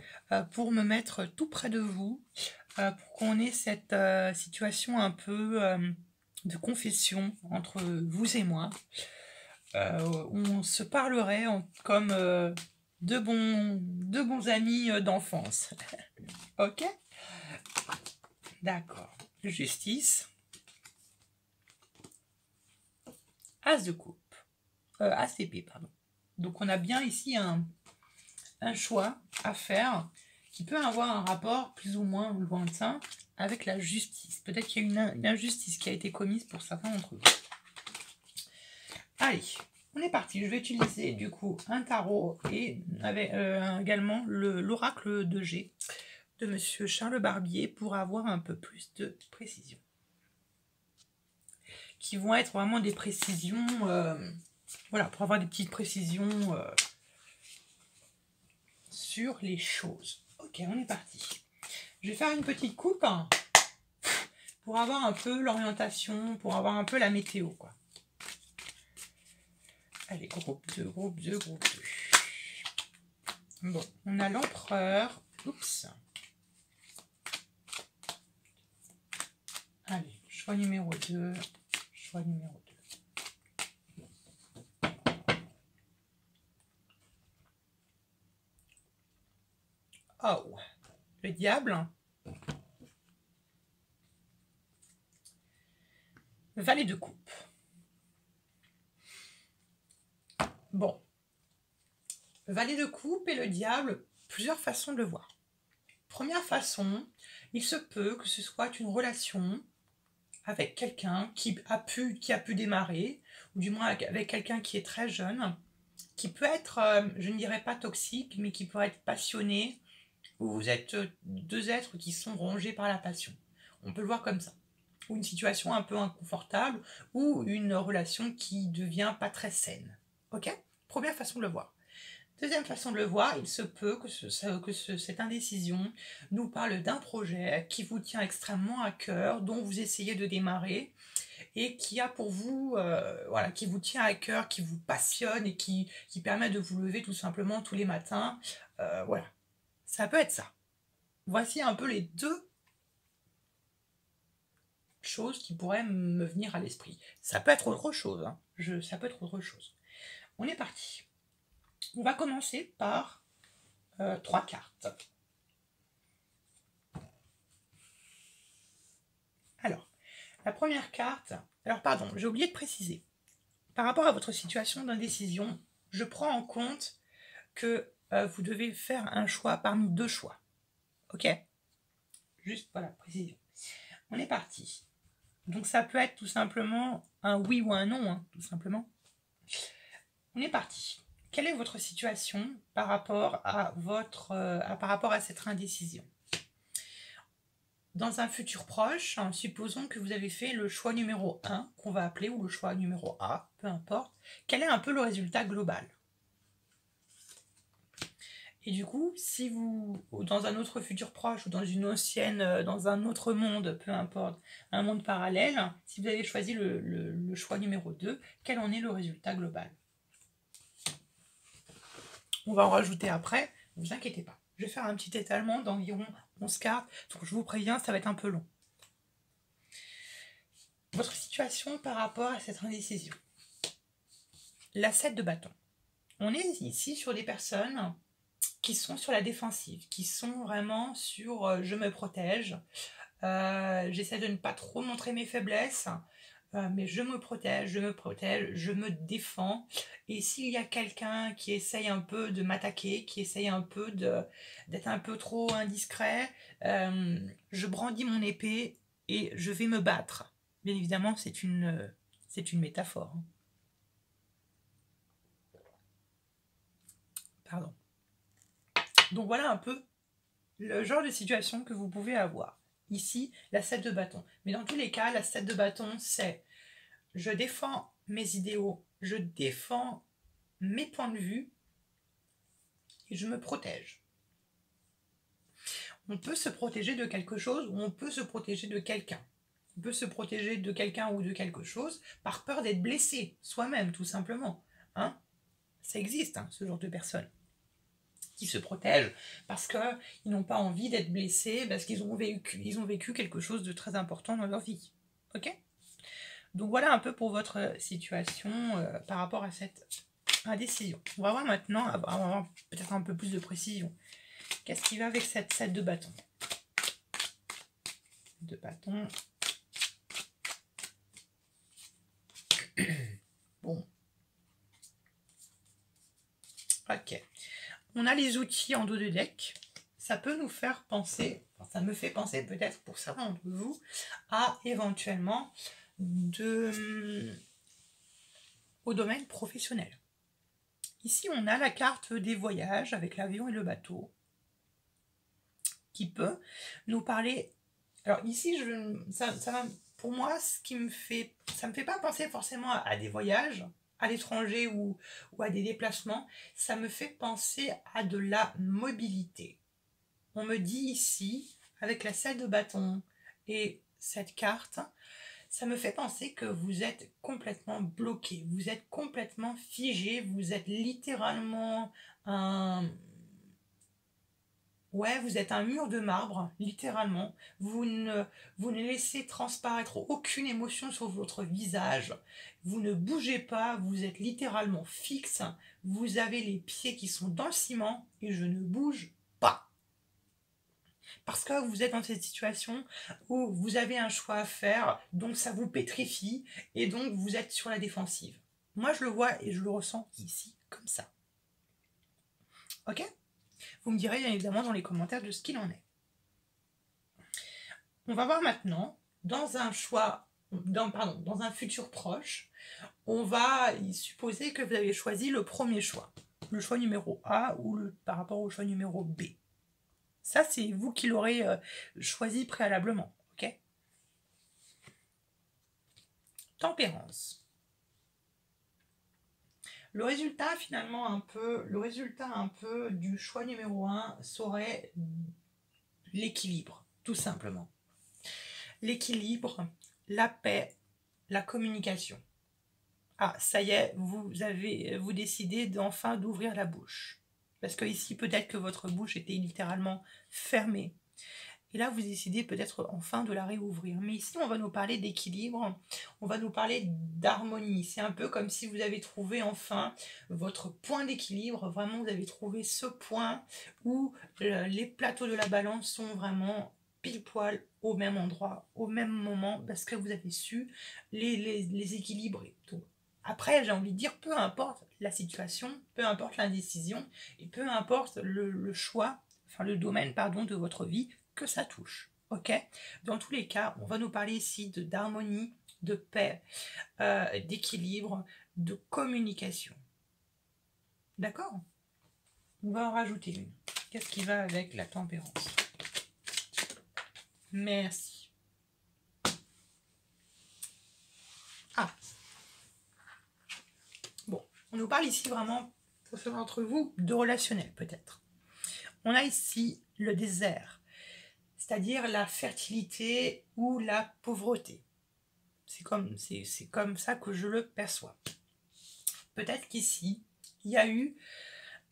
pour me mettre tout près de vous, pour qu'on ait cette situation un peu de confession entre vous et moi, où on se parlerait comme deux bons amis d'enfance. Ok? D'accord. Justice. As de coupe. As d'épée, pardon. Donc on a bien ici un choix à faire qui peut avoir un rapport plus ou moins lointain avec la justice. Peut-être qu'il y a une injustice qui a été commise pour certains d'entre vous. Allez, on est parti. Je vais utiliser du coup un tarot et avec, également l'oracle de G de Monsieur Charles Barbier pour avoir un peu plus de précision. Qui vont être vraiment des précisions, voilà, pour avoir des petites précisions sur les choses. Ok, on est parti. Je vais faire une petite coupe hein, pour avoir un peu l'orientation, pour avoir un peu la météo, quoi. Allez, groupe 2, groupe 2, groupe 2. Bon, on a l'empereur. Oups. Allez, choix numéro 2. Choix numéro 2. Oh, le diable. Valet de coupe. Bon. Valet de coupe et le diable, plusieurs façons de le voir. Première façon, il se peut que ce soit une relation avec quelqu'un qui a pu démarrer, ou du moins avec quelqu'un qui est très jeune, qui peut être, je ne dirais pas toxique, mais qui peut être passionné, où vous êtes deux êtres qui sont rongés par la passion. On peut le voir comme ça. Ou une situation un peu inconfortable, ou une relation qui devient pas très saine. Ok? Première façon de le voir. Deuxième façon de le voir, il se peut que, cette indécision nous parle d'un projet qui vous tient extrêmement à cœur, dont vous essayez de démarrer, et qui a pour vous, voilà, qui vous tient à cœur, qui vous passionne et qui permet de vous lever tout simplement tous les matins. Voilà, ça peut être ça. Voici un peu les deux choses qui pourraient me venir à l'esprit. Ça peut être autre chose, hein. Ça peut être autre chose. On est parti. On va commencer par 3 cartes. Alors, la première carte... Alors, pardon, j'ai oublié de préciser. Par rapport à votre situation d'indécision, je prends en compte que vous devez faire un choix parmi 2 choix. Ok? Juste, voilà, précision. On est parti. Donc, ça peut être tout simplement un oui ou un non, hein, tout simplement. On est parti. Quelle est votre situation par rapport à, par rapport à cette indécision? Dans un futur proche, supposons que vous avez fait le choix numéro 1, qu'on va appeler, ou le choix numéro A, peu importe. Quel est un peu le résultat global? Et du coup, si vous, dans un autre futur proche, ou dans une ancienne, dans un autre monde, peu importe, un monde parallèle, si vous avez choisi le choix numéro 2, quel en est le résultat global? On va en rajouter après, ne vous inquiétez pas. Je vais faire un petit étalement d'environ 11 cartes, donc je vous préviens, ça va être un peu long. Votre situation par rapport à cette indécision. La 7 de bâton. On est ici sur des personnes qui sont sur la défensive, qui sont vraiment sur je me protège, j'essaie de ne pas trop montrer mes faiblesses, mais je me protège, je me défends. Et s'il y a quelqu'un qui essaye un peu de m'attaquer, qui essaye un peu d'être un peu trop indiscret, je brandis mon épée et je vais me battre. Bien évidemment, c'est une métaphore. Pardon. Donc voilà un peu le genre de situation que vous pouvez avoir. Ici, la 7 de bâton. Mais dans tous les cas, la 7 de bâton, c'est je défends mes idéaux, je défends mes points de vue et je me protège. On peut se protéger de quelque chose ou on peut se protéger de quelqu'un. On peut se protéger de quelqu'un ou de quelque chose par peur d'être blessé, soi-même, tout simplement. Hein? Ça existe, hein, ce genre de personnes qui se protègent parce qu'ils n'ont pas envie d'être blessés, parce qu'ils ont vécu quelque chose de très important dans leur vie. Ok? Donc voilà un peu pour votre situation par rapport à cette indécision. On va voir maintenant, on va avoir peut-être un peu plus de précision. Qu'est-ce qui va avec cette 7 de bâton? De bâton. Bon. Ok. On a les outils en dos de deck. Ça peut nous faire penser, enfin, ça me fait penser peut-être pour certains d'entre vous, à éventuellement au domaine professionnel. Ici, on a la carte des voyages avec l'avion et le bateau qui peut nous parler. Alors ici, pour moi, ça me fait pas penser forcément à des voyages à l'étranger ou à des déplacements. Ça me fait penser à de la mobilité. On me dit ici, avec la 7 de bâton et cette carte, ça me fait penser que vous êtes complètement bloqué, vous êtes complètement figé, vous êtes littéralement Ouais, vous êtes un mur de marbre, littéralement. Vous ne laissez transparaître aucune émotion sur votre visage. Vous ne bougez pas, vous êtes littéralement fixe. Vous avez les pieds qui sont dans le ciment et je ne bouge pas. Parce que vous êtes dans cette situation où vous avez un choix à faire, donc ça vous pétrifie et donc vous êtes sur la défensive. Moi, je le vois et je le ressens ici, comme ça. Ok ? Vous me direz bien évidemment dans les commentaires de ce qu'il en est. On va voir maintenant, dans un futur proche, on va supposer que vous avez choisi le premier choix, le choix numéro A ou par rapport au choix numéro B. Ça, c'est vous qui l'aurez choisi préalablement, ok? Tempérance. Le résultat finalement un peu du choix numéro 1 serait l'équilibre, tout simplement. L'équilibre, la paix, la communication. Ah, ça y est, vous décidez d'enfin d'ouvrir la bouche. Parce que ici, peut-être que votre bouche était littéralement fermée. Et là, vous décidez peut-être enfin de la réouvrir. Mais ici, on va nous parler d'équilibre, on va nous parler d'harmonie. C'est un peu comme si vous avez trouvé enfin votre point d'équilibre. Vraiment, vous avez trouvé ce point où les plateaux de la balance sont vraiment pile poil au même endroit, au même moment, parce que vous avez su les équilibrer. Donc, après, j'ai envie de dire, peu importe la situation, peu importe l'indécision, et peu importe le choix, enfin le domaine, pardon, de votre vie, que ça touche. Ok? Dans tous les cas, on va nous parler ici d'harmonie, de paix, d'équilibre, de communication. D'accord? On va en rajouter une. Qu'est-ce qui va avec la tempérance? Merci. Ah. Bon, on nous parle ici vraiment, pour ceux d'entre vous, de relationnel peut-être. On a ici le désert, c'est-à-dire la fertilité ou la pauvreté. C'est comme ça que je le perçois. Peut-être qu'ici, il y a eu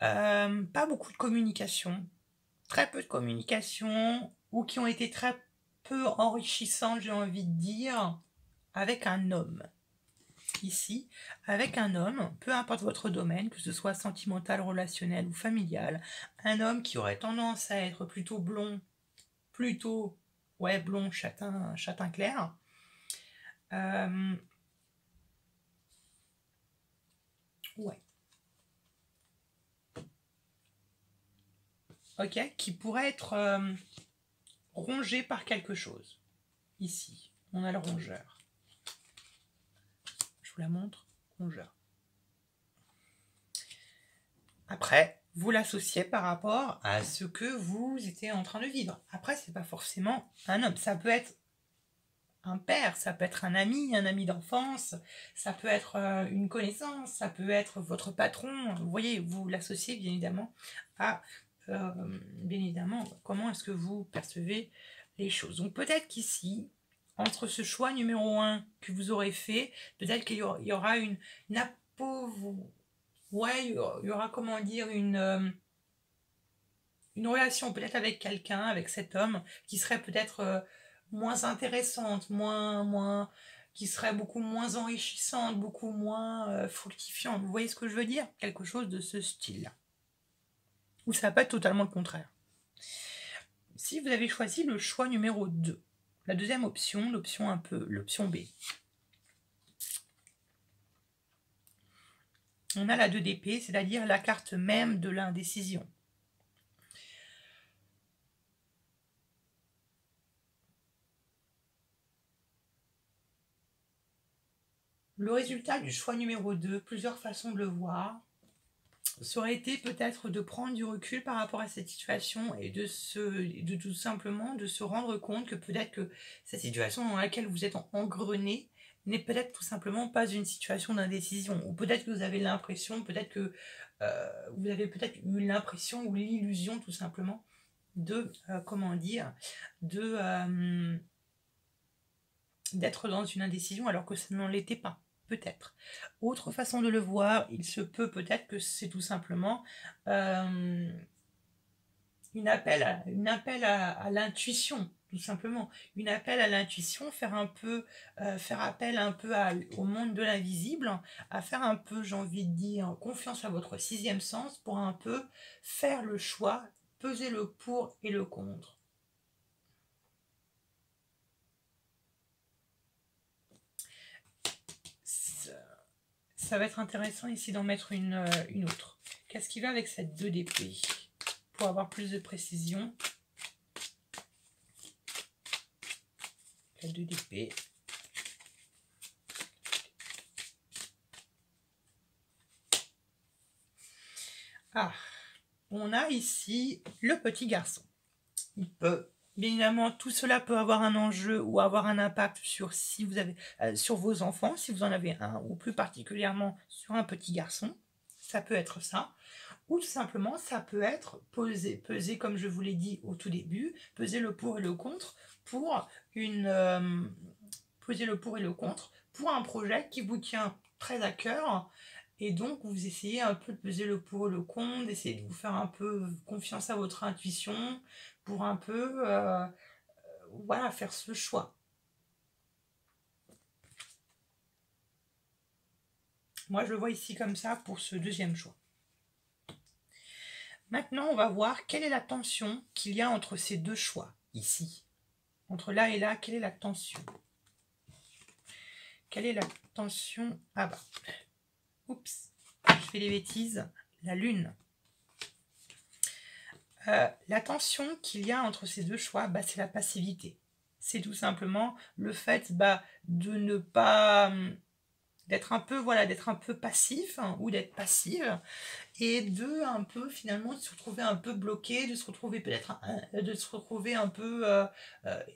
pas beaucoup de communication, très peu de communication, ou qui ont été très peu enrichissantes, j'ai envie de dire, avec un homme. Ici, avec un homme, peu importe votre domaine, que ce soit sentimental, relationnel ou familial, un homme qui aurait tendance à être plutôt blond, blond, châtain clair, ouais. Ok, qui pourrait être rongé par quelque chose. Ici, on a le rongeur. Je vous la montre, rongeur. Après, vous l'associez par rapport à ce que vous étiez en train de vivre. Après, c'est pas forcément un homme. Ça peut être un père, ça peut être un ami d'enfance, ça peut être une connaissance, ça peut être votre patron. Vous voyez, vous l'associez bien évidemment à comment est-ce que vous percevez les choses. Donc peut-être qu'ici, entre ce choix numéro 1 que vous aurez fait, peut-être qu'il y aura une ouais, il y aura comment dire une relation peut-être avec quelqu'un, avec cet homme, qui serait peut-être moins intéressante, qui serait beaucoup moins enrichissante, beaucoup moins fructifiante. Vous voyez ce que je veux dire? Quelque chose de ce style-là. Ou ça peut être totalement le contraire. Si vous avez choisi le choix numéro 2, la deuxième option, l'option B. On a la 2 d'épée, c'est-à-dire la carte même de l'indécision. Le résultat du choix numéro 2, plusieurs façons de le voir, ça aurait été peut-être de prendre du recul par rapport à cette situation et de tout simplement de se rendre compte que peut-être que cette situation dans laquelle vous êtes engrené n'est peut-être tout simplement pas une situation d'indécision. Ou peut-être que vous avez l'impression, peut-être que vous avez peut-être eu l'impression ou l'illusion tout simplement de, d'être dans une indécision alors que ça n'en l'était pas. Peut-être. Autre façon de le voir, il se peut peut-être que c'est tout simplement une appel à l'intuition, tout simplement. Une appel à l'intuition, faire appel un peu au monde de l'invisible, à faire un peu, j'ai envie de dire, confiance à votre sixième sens pour un peu faire le choix, peser le pour et le contre. Ça va être intéressant ici d'en mettre une autre. Qu'est-ce qui va avec cette 2 d'épée? Pour avoir plus de précision. La 2 d'épée. Ah, on a ici le petit garçon. Il peut, bien évidemment, tout cela peut avoir un enjeu ou avoir un impact sur si vous avez sur vos enfants, si vous en avez un, ou plus particulièrement sur un petit garçon. Ça peut être ça. Ou tout simplement, ça peut être peser comme je vous l'ai dit au tout début, peser le pour et le contre pour peser le pour et le contre pour un projet qui vous tient très à cœur. Et donc, vous essayez un peu de peser le pour et le contre, d'essayer de vous faire un peu confiance à votre intuition pour un peu, voilà, faire ce choix. Moi, je le vois ici comme ça pour ce deuxième choix. Maintenant, on va voir quelle est la tension qu'il y a entre ces deux choix, ici. Entre là et là, quelle est la tension? Quelle est la tension? Ah bah, oups, je fais des bêtises. La lune. La tension qu'il y a entre ces deux choix, bah, c'est la passivité. C'est tout simplement le fait de ne pas d'être un peu, voilà, d'être un peu passif hein, ou d'être passive et de un peu finalement de se retrouver un peu bloqué, de se retrouver peut-être de se retrouver un peu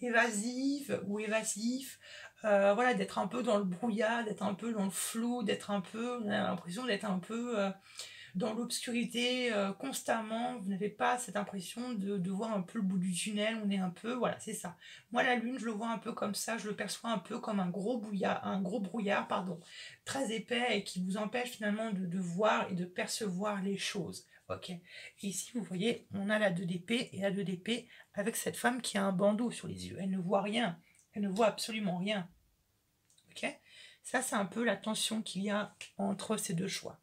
évasive ou évasif, voilà, d'être un peu dans le brouillard, d'être un peu dans le flou, d'être un peu, on a l'impression d'être un peu dans l'obscurité constamment, vous n'avez pas cette impression de voir un peu le bout du tunnel, on est un peu, voilà, c'est ça. Moi, la lune, je le vois un peu comme ça, je le perçois un peu comme un gros brouillard, pardon, très épais et qui vous empêche finalement de voir et de percevoir les choses. Ok. Et ici, vous voyez, on a la 2 d'épée et la 2 d'épée avec cette femme qui a un bandeau sur les yeux. Elle ne voit rien, elle ne voit absolument rien. Ok. Ça, c'est un peu la tension qu'il y a entre ces deux choix.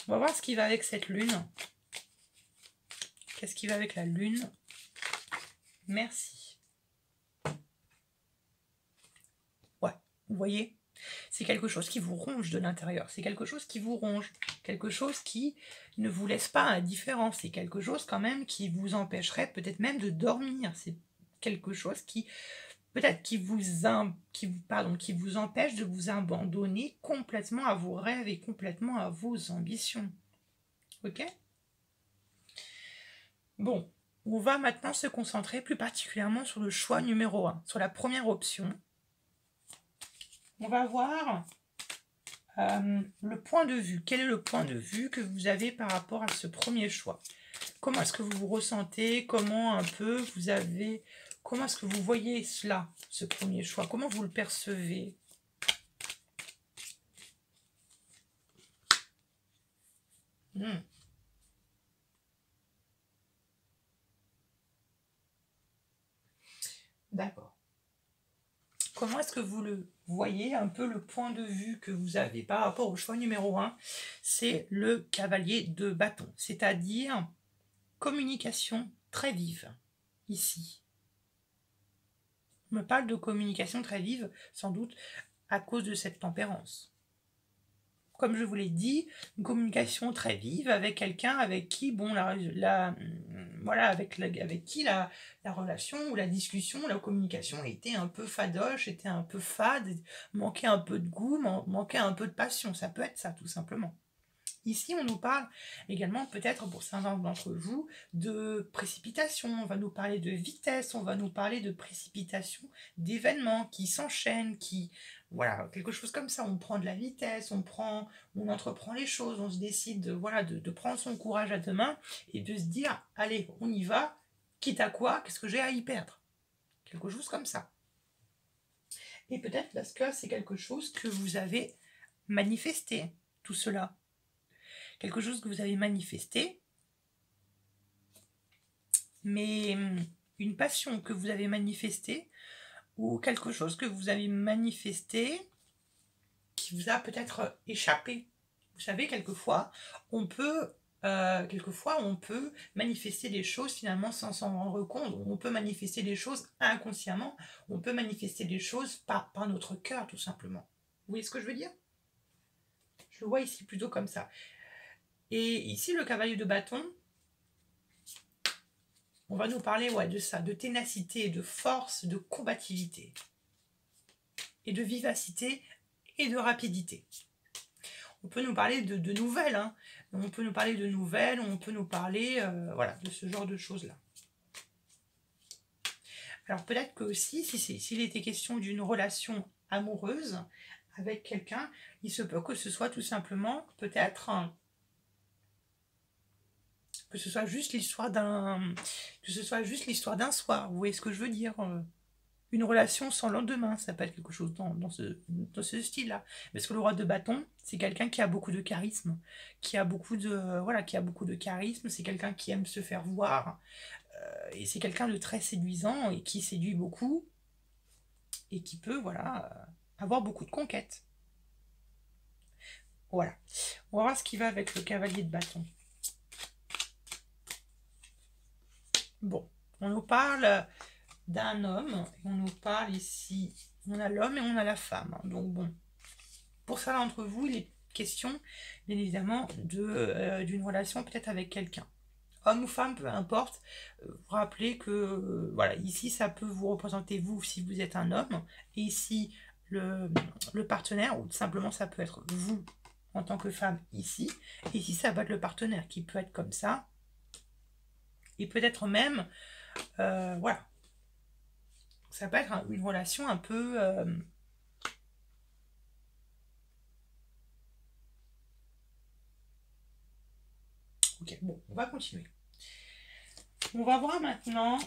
On va voir ce qui va avec cette lune. Qu'est-ce qui va avec la lune? Merci. Ouais, vous voyez? C'est quelque chose qui vous ronge de l'intérieur. C'est quelque chose qui vous ronge. Quelque chose qui ne vous laisse pas indifférent. C'est quelque chose quand même qui vous empêcherait peut-être même de dormir. C'est quelque chose qui peut-être qui vous empêche de vous abandonner complètement à vos rêves et complètement à vos ambitions. Ok? Bon, on va maintenant se concentrer plus particulièrement sur le choix numéro 1, sur la première option. On va voir le point de vue. Quel est le point de vue que vous avez par rapport à ce premier choix? Comment est-ce que vous vous ressentez? Comment un peu vous avez... Comment est-ce que vous voyez cela, ce premier choix? Comment vous le percevez? D'accord. Comment est-ce que vous le voyez, un peu le point de vue que vous avez par rapport au choix numéro 1? C'est le cavalier de bâton, c'est-à-dire communication très vive, ici. On me parle de communication très vive, sans doute à cause de cette tempérance. Comme je vous l'ai dit, une communication très vive avec quelqu'un avec qui, bon, voilà, avec qui la relation ou la discussion, la communication était un peu fadoche, était un peu fade, manquait un peu de goût, manquait un peu de passion. Ça peut être ça, tout simplement. Ici, on nous parle également, peut-être pour certains d'entre vous, de précipitation, on va nous parler de vitesse, on va nous parler de précipitation, d'événements qui s'enchaînent, qui... Voilà, quelque chose comme ça, on prend de la vitesse, on entreprend les choses, on se décide voilà, de prendre son courage à deux mains et de se dire, allez, on y va, quitte à quoi, qu'est-ce que j'ai à y perdre? Quelque chose comme ça. Et peut-être parce que c'est quelque chose que vous avez manifesté, tout cela. Quelque chose que vous avez manifesté, mais une passion que vous avez manifestée, ou quelque chose que vous avez manifesté qui vous a peut-être échappé. Vous savez, quelquefois, on peut manifester des choses finalement sans s'en rendre compte. On peut manifester des choses inconsciemment. On peut manifester des choses par notre cœur, tout simplement. Vous voyez ce que je veux dire? Je le vois ici plutôt comme ça. Et ici, le cavalier de bâton, on va nous parler de ça, de ténacité, de force, de combativité, et de vivacité et de rapidité. On peut nous parler de nouvelles, hein. On peut nous parler de nouvelles, on peut nous parler voilà, de ce genre de choses-là. Alors peut-être que aussi, s'il était question d'une relation amoureuse avec quelqu'un, il se peut que ce soit tout simplement, peut-être, que ce soit juste l'histoire d'un soir. Vous voyez ce que je veux dire? Une relation sans lendemain, ça peut être quelque chose dans ce style-là. Parce que le roi de bâton, c'est quelqu'un qui a beaucoup de charisme, qui a beaucoup de charisme, c'est quelqu'un qui aime se faire voir, et c'est quelqu'un de très séduisant et qui séduit beaucoup, et qui peut, voilà, avoir beaucoup de conquêtes. Voilà. On va voir ce qui va avec le cavalier de bâton. Bon, on nous parle d'un homme, on nous parle ici, on a l'homme et on a la femme. Donc bon, pour certains d'entre vous, il est question, bien évidemment, d'une relation peut-être avec quelqu'un. Homme ou femme, peu importe, vous rappelez que, voilà, ici, ça peut vous représenter vous si vous êtes un homme, et ici, le partenaire, ou simplement ça peut être vous en tant que femme ici. Et ici, ça va être le partenaire qui peut être comme ça. Et peut-être même, voilà. Ça peut être une relation un peu... Ok, bon, on va continuer. On va voir maintenant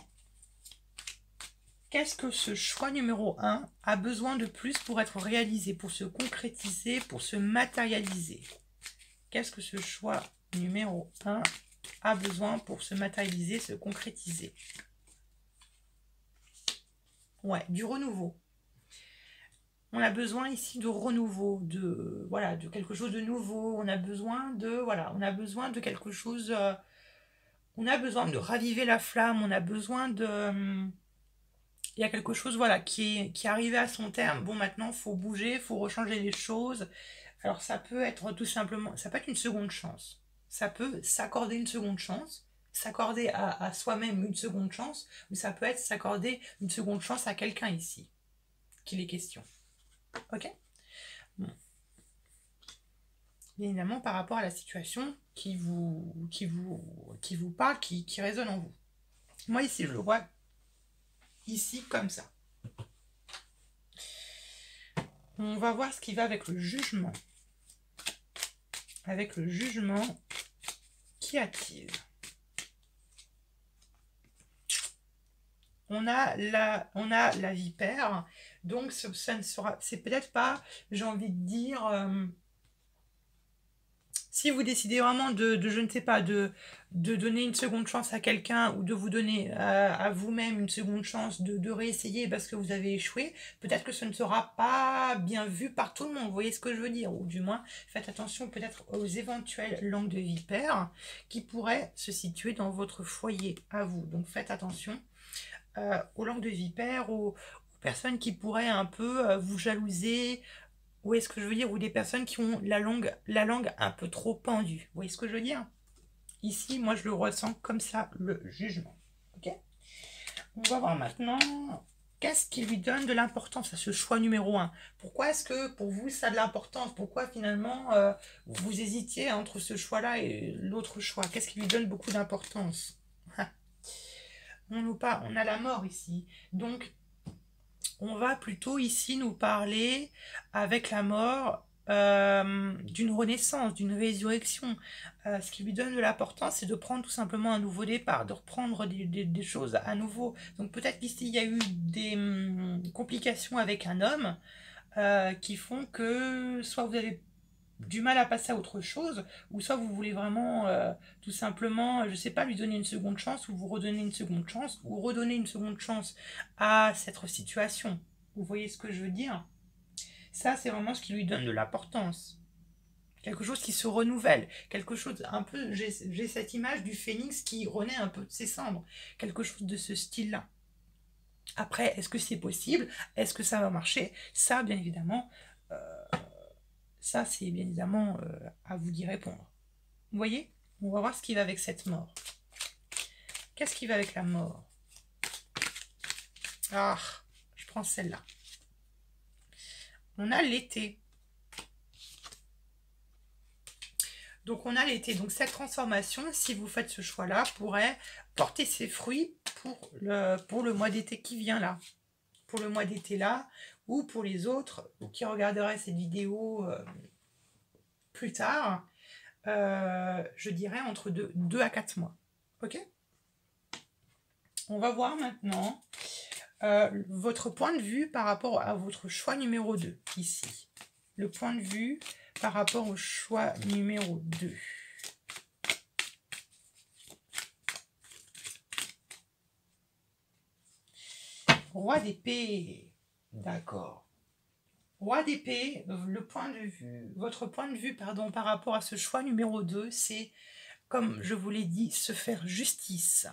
qu'est-ce que ce choix numéro 1 a besoin de plus pour être réalisé, pour se concrétiser, pour se matérialiser. Qu'est-ce que ce choix numéro 1 a besoin pour se matérialiser, se concrétiser? Ouais, du renouveau. On a besoin ici de renouveau, de voilà, de quelque chose de nouveau. On a besoin de voilà, on a besoin de quelque chose. On a besoin de raviver la flamme. On a besoin de. Il y a quelque chose voilà qui est arrivé à son terme. Bon, maintenant, faut bouger, faut rechanger les choses. Alors, ça peut être tout simplement, ça peut être une seconde chance. Ça peut s'accorder une seconde chance, s'accorder à soi-même une seconde chance, ou ça peut être s'accorder une seconde chance à quelqu'un ici, qu'il est question. Ok? Bon. Bien évidemment, par rapport à la situation qui vous parle, qui résonne en vous. Moi, ici, je le vois ici comme ça. On va voir ce qui va avec le jugement. Avec le jugement, qu'y a-t-il? On a la vipère, donc ça ne sera, c'est peut-être pas, j'ai envie de dire, si vous décidez vraiment je ne sais pas, de donner une seconde chance à quelqu'un ou de vous donner à vous-même une seconde chance de réessayer parce que vous avez échoué, peut-être que ce ne sera pas bien vu par tout le monde. Vous voyez ce que je veux dire? Ou du moins, faites attention peut-être aux éventuelles langues de vipère qui pourraient se situer dans votre foyer à vous. Donc faites attention aux langues de vipère, aux personnes qui pourraient un peu vous jalouser. Où est-ce que je veux dire? Ou des personnes qui ont la langue un peu trop pendue. Vous voyez ce que je veux dire? Ici, moi, je le ressens comme ça, le jugement. Ok? On va voir maintenant qu'est-ce qui lui donne de l'importance à ce choix numéro 1. Pourquoi est-ce que pour vous, ça a de l'importance? Pourquoi finalement, vous hésitiez entre ce choix-là et l'autre choix? Qu'est-ce qui lui donne beaucoup d'importance? On a la mort ici. Donc, on va plutôt ici nous parler avec la mort d'une renaissance, d'une résurrection. Ce qui lui donne de l'importance, c'est de prendre tout simplement un nouveau départ, de reprendre des choses à nouveau. Donc peut-être qu'ici, il y a eu des complications avec un homme qui font que soit vous avez du mal à passer à autre chose, ou soit vous voulez vraiment tout simplement, je sais pas, lui donner une seconde chance, ou vous redonner une seconde chance, ou redonner une seconde chance à cette situation. Vous voyez ce que je veux dire? Ça, c'est vraiment ce qui lui donne de l'importance. Quelque chose qui se renouvelle, quelque chose un peu, j'ai cette image du phénix qui renaît un peu de ses cendres, quelque chose de ce style-là. Après, est-ce que c'est possible? Est-ce que ça va marcher? Ça, bien évidemment, ça, c'est bien évidemment à vous d'y répondre. Vous voyez? On va voir ce qui va avec cette mort. Qu'est-ce qui va avec la mort? Ah, je prends celle-là. On a l'été. Donc, on a l'été. Donc, cette transformation, si vous faites ce choix-là, pourrait porter ses fruits pour le mois d'été qui vient là. Pour le mois d'été là, ou pour les autres qui regarderaient cette vidéo plus tard, je dirais entre 2 à 4 mois. Ok? On va voir maintenant votre point de vue par rapport à votre choix numéro 2, ici. Le point de vue par rapport au choix numéro 2. Roi d'épée. D'accord. Roi d'épée, votre point de vue, pardon, par rapport à ce choix numéro 2, c'est, comme je vous l'ai dit, se faire justice.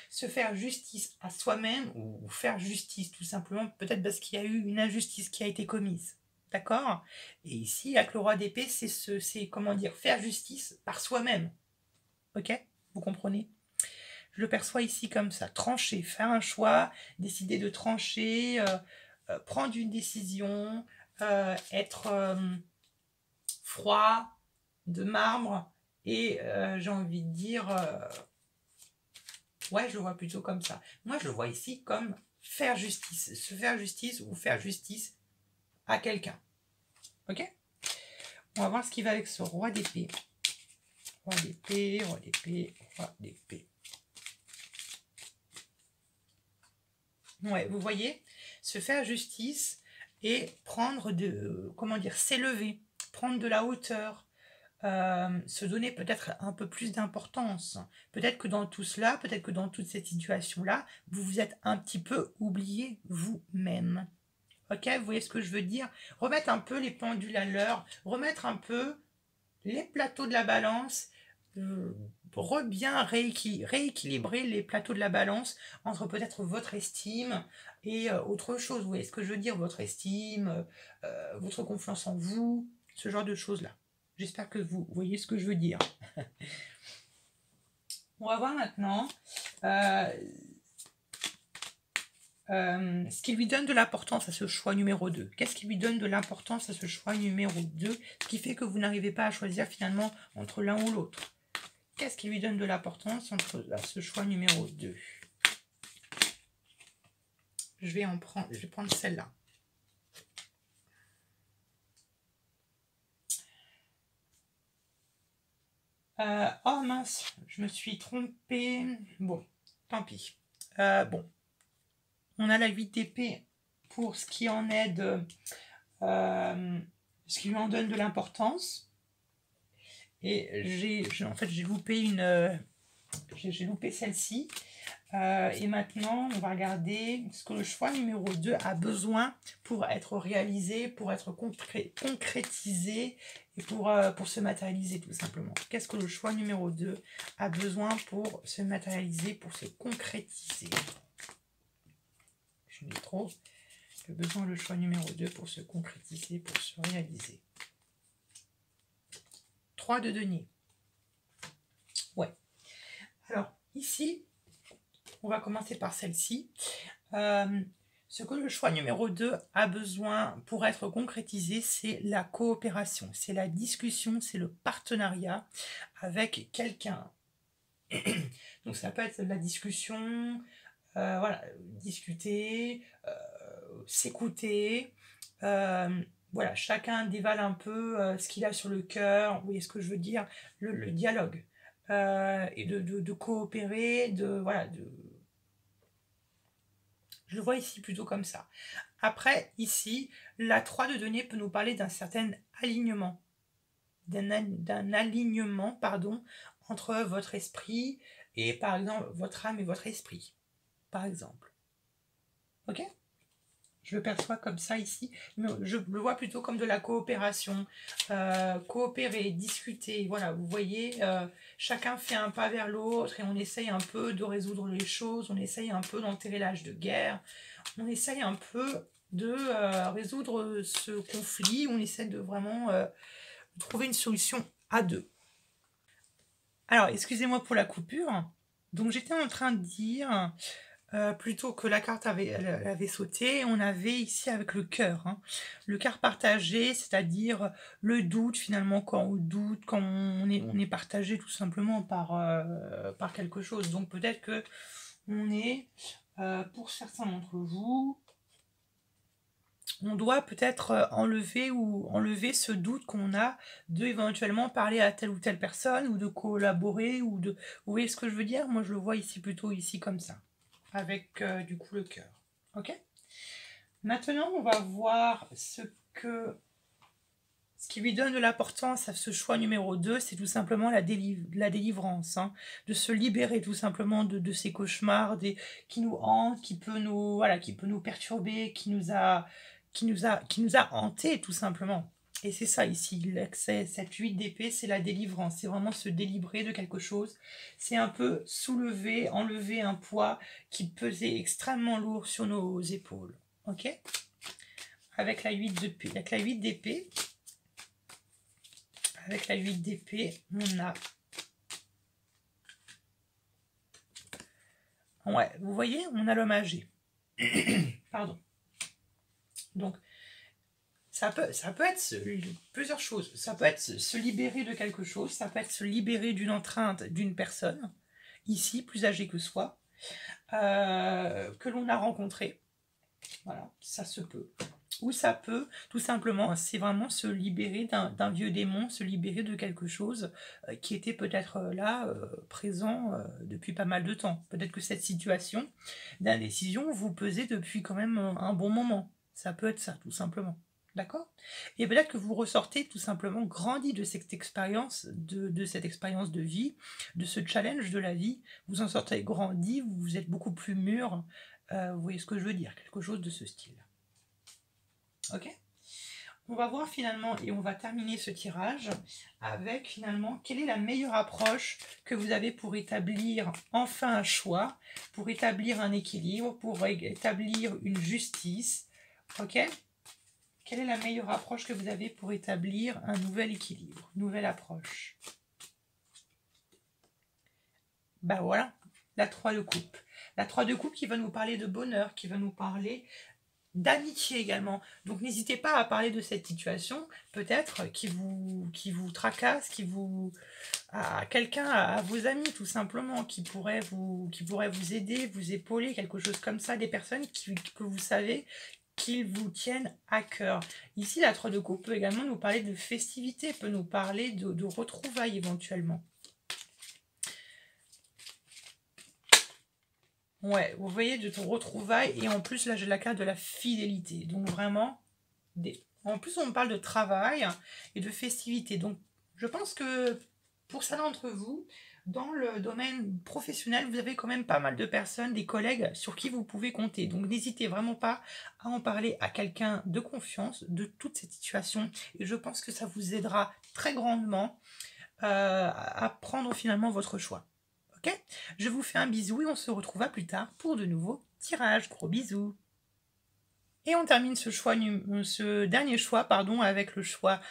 Se faire justice à soi-même ou faire justice tout simplement, peut-être parce qu'il y a eu une injustice qui a été commise. D'accord? Et ici, avec le roi d'épée, c'est comment dire, faire justice par soi-même. Ok? Vous comprenez? Je le perçois ici comme ça. Trancher, faire un choix, décider de trancher, prendre une décision, être froid, de marbre, et j'ai envie de dire, ouais, je le vois plutôt comme ça. Moi, je le vois ici comme faire justice, se faire justice ou faire justice à quelqu'un. Ok? On va voir ce qui va avec ce roi d'épée. Roi d'épée, roi d'épée, roi d'épée. Ouais, vous voyez, se faire justice et prendre de, comment dire, s'élever, prendre de la hauteur, se donner peut-être un peu plus d'importance. Peut-être que dans tout cela, peut-être que dans toute cette situation-là, vous vous êtes un petit peu oublié vous-même. Ok, vous voyez ce que je veux dire? Remettre un peu les pendules à l'heure, remettre un peu les plateaux de la balance, bien rééquilibrer les plateaux de la balance entre peut-être votre estime et autre chose. Vous voyez ce que je veux dire? Votre estime, votre confiance en vous, ce genre de choses-là. J'espère que vous voyez ce que je veux dire. On va voir maintenant ce qui lui donne de l'importance à ce choix numéro 2. Qu'est-ce qui lui donne de l'importance à ce choix numéro 2? Ce qui fait que vous n'arrivez pas à choisir finalement entre l'un ou l'autre. Qu'est-ce qui lui donne de l'importance à ce choix numéro 2? Je vais prendre celle-là. Oh mince, je me suis trompée. Bon, tant pis. Bon, on a la 8 d'épée pour ce qui en est de... ce qui lui en donne de l'importance. Et en fait, j'ai loupé j'ai loupé celle-ci. Et maintenant, on va regarder ce que le choix numéro 2 a besoin pour être réalisé, pour être concrétisé et pour se matérialiser tout simplement. Qu'est-ce que le choix numéro 2 a besoin pour se matérialiser, pour se concrétiser? Je dis trop. Que besoin le choix numéro 2 pour se concrétiser, pour se réaliser? 3 de denier. Ouais. Alors, ici, on va commencer par celle-ci. Ce que le choix numéro 2 a besoin pour être concrétisé, c'est la coopération, c'est la discussion, c'est le partenariat avec quelqu'un. Donc ça peut être la discussion, voilà, discuter, s'écouter, voilà, chacun dévale un peu ce qu'il a sur le cœur, vous voyez ce que je veux dire, le dialogue, et de coopérer, voilà, je le vois ici plutôt comme ça. Après, ici, la 3 de denier peut nous parler d'un certain alignement, d'un alignement, pardon, entre votre esprit et, par exemple, votre âme et votre esprit, par exemple. Ok? Je le perçois comme ça ici, mais je le vois plutôt comme de la coopération. Coopérer, discuter, voilà, vous voyez, chacun fait un pas vers l'autre et on essaye un peu de résoudre les choses, on essaye un peu d'enterrer l'âge de guerre, on essaye un peu de résoudre ce conflit, on essaie de vraiment trouver une solution à deux. Alors, excusez-moi pour la coupure. Donc, j'étais en train de dire... plutôt que la carte elle avait sauté, on avait ici avec le cœur. Hein. Le cœur partagé, c'est-à-dire le doute finalement, quand on doute, quand on est partagé tout simplement par quelque chose. Donc peut-être que on est, pour certains d'entre vous, on doit peut-être enlever ce doute qu'on a de éventuellement parler à telle ou telle personne ou de collaborer ou de... Vous voyez ce que je veux dire? Moi je le vois ici plutôt ici comme ça. Avec du coup le cœur. Ok? Maintenant, on va voir ce qui lui donne de l'importance à ce choix numéro 2, c'est tout simplement la délivrance. Hein, de se libérer tout simplement de ces cauchemars qui nous hantent, qui peut nous perturber, qui nous a hantés tout simplement. Et c'est ça ici, cette 8 d'épée, c'est la délivrance. C'est vraiment se délivrer de quelque chose. C'est un peu soulever, enlever un poids qui pesait extrêmement lourd sur nos épaules. Ok? Avec la 8 d'épée, on a... Ouais, vous voyez, on a l'homme âgé. Pardon. Donc, ça peut être plusieurs choses. Ça peut être se libérer de quelque chose, ça peut être se libérer d'une enceinte d'une personne, ici, plus âgée que soi, que l'on a rencontrée. Voilà, ça se peut. Ou ça peut, tout simplement, c'est vraiment se libérer d'un vieux démon, se libérer de quelque chose qui était peut-être là, présent depuis pas mal de temps. Peut-être que cette situation d'indécision vous pesait depuis quand même un bon moment. Ça peut être ça, tout simplement. D'accord? Et peut-être que vous ressortez tout simplement grandi de cette expérience, de cette expérience de vie, de ce challenge de la vie. Vous en sortez grandi, vous êtes beaucoup plus mûr. Vous voyez ce que je veux dire? Quelque chose de ce style. Ok? On va voir finalement, et on va terminer ce tirage avec finalement quelle est la meilleure approche que vous avez pour établir enfin un choix, pour établir un équilibre, pour établir une justice. Ok? Quelle est la meilleure approche que vous avez pour établir un nouvel équilibre, une nouvelle approche? Ben voilà, la 3 de coupe. La 3 de coupe qui va nous parler de bonheur, qui va nous parler d'amitié également. Donc n'hésitez pas à parler de cette situation, peut-être, qui vous tracasse, à quelqu'un, à vos amis tout simplement, qui pourrait vous aider, vous épauler, quelque chose comme ça, des personnes que vous savez qu'ils vous tiennent à cœur. Ici, la 3 de coupe peut également nous parler de festivités, peut nous parler de retrouvailles éventuellement. Ouais, vous voyez, de ton retrouvailles, et en plus, là, j'ai la carte de la fidélité. Donc, vraiment, en plus, on parle de travail et de festivité. Donc, je pense que pour certains d'entre vous, dans le domaine professionnel, vous avez quand même pas mal de personnes, des collègues sur qui vous pouvez compter. Donc, n'hésitez vraiment pas à en parler à quelqu'un de confiance de toute cette situation. Et je pense que ça vous aidera très grandement à prendre finalement votre choix. Ok? Je vous fais un bisou et on se retrouve à plus tard pour de nouveaux tirages. Gros bisous. Et on termine ce dernier choix avec le choix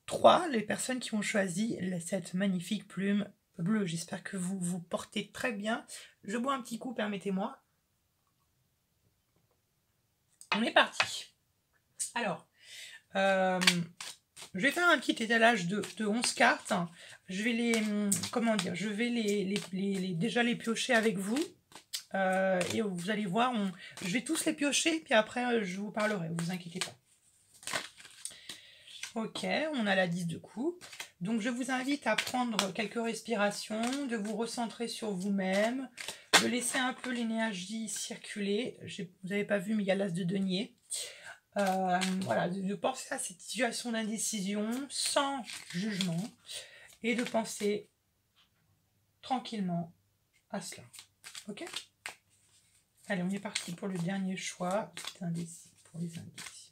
3, les personnes qui ont choisi cette magnifique plume bleue. J'espère que vous vous portez très bien. Je bois un petit coup, permettez-moi. On est parti. Alors, je vais faire un petit étalage de 11 cartes. Je vais déjà les piocher avec vous. Et vous allez voir, je vais tous les piocher, puis après je vous parlerai, vous inquiétez pas. Ok, on a la 10 de coupe. Donc je vous invite à prendre quelques respirations, de vous recentrer sur vous-même, de laisser un peu l'énergie circuler. Vous n'avez pas vu, mais il y a l'as de denier. Voilà, de penser à cette situation d'indécision sans jugement et de penser tranquillement à cela. Ok? Allez, on est parti pour le dernier choix. Indécis pour les indécis.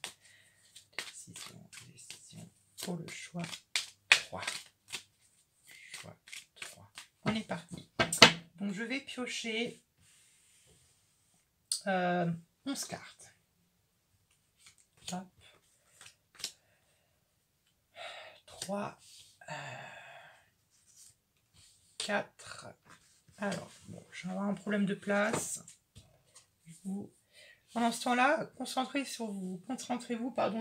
Décision pour le choix 3. Choix 3. On est parti. Donc, je vais piocher 11 cartes. Hop. 3. 4. Alors, bon, je vais avoir un problème de place. Pendant ce temps-là, concentrez-vous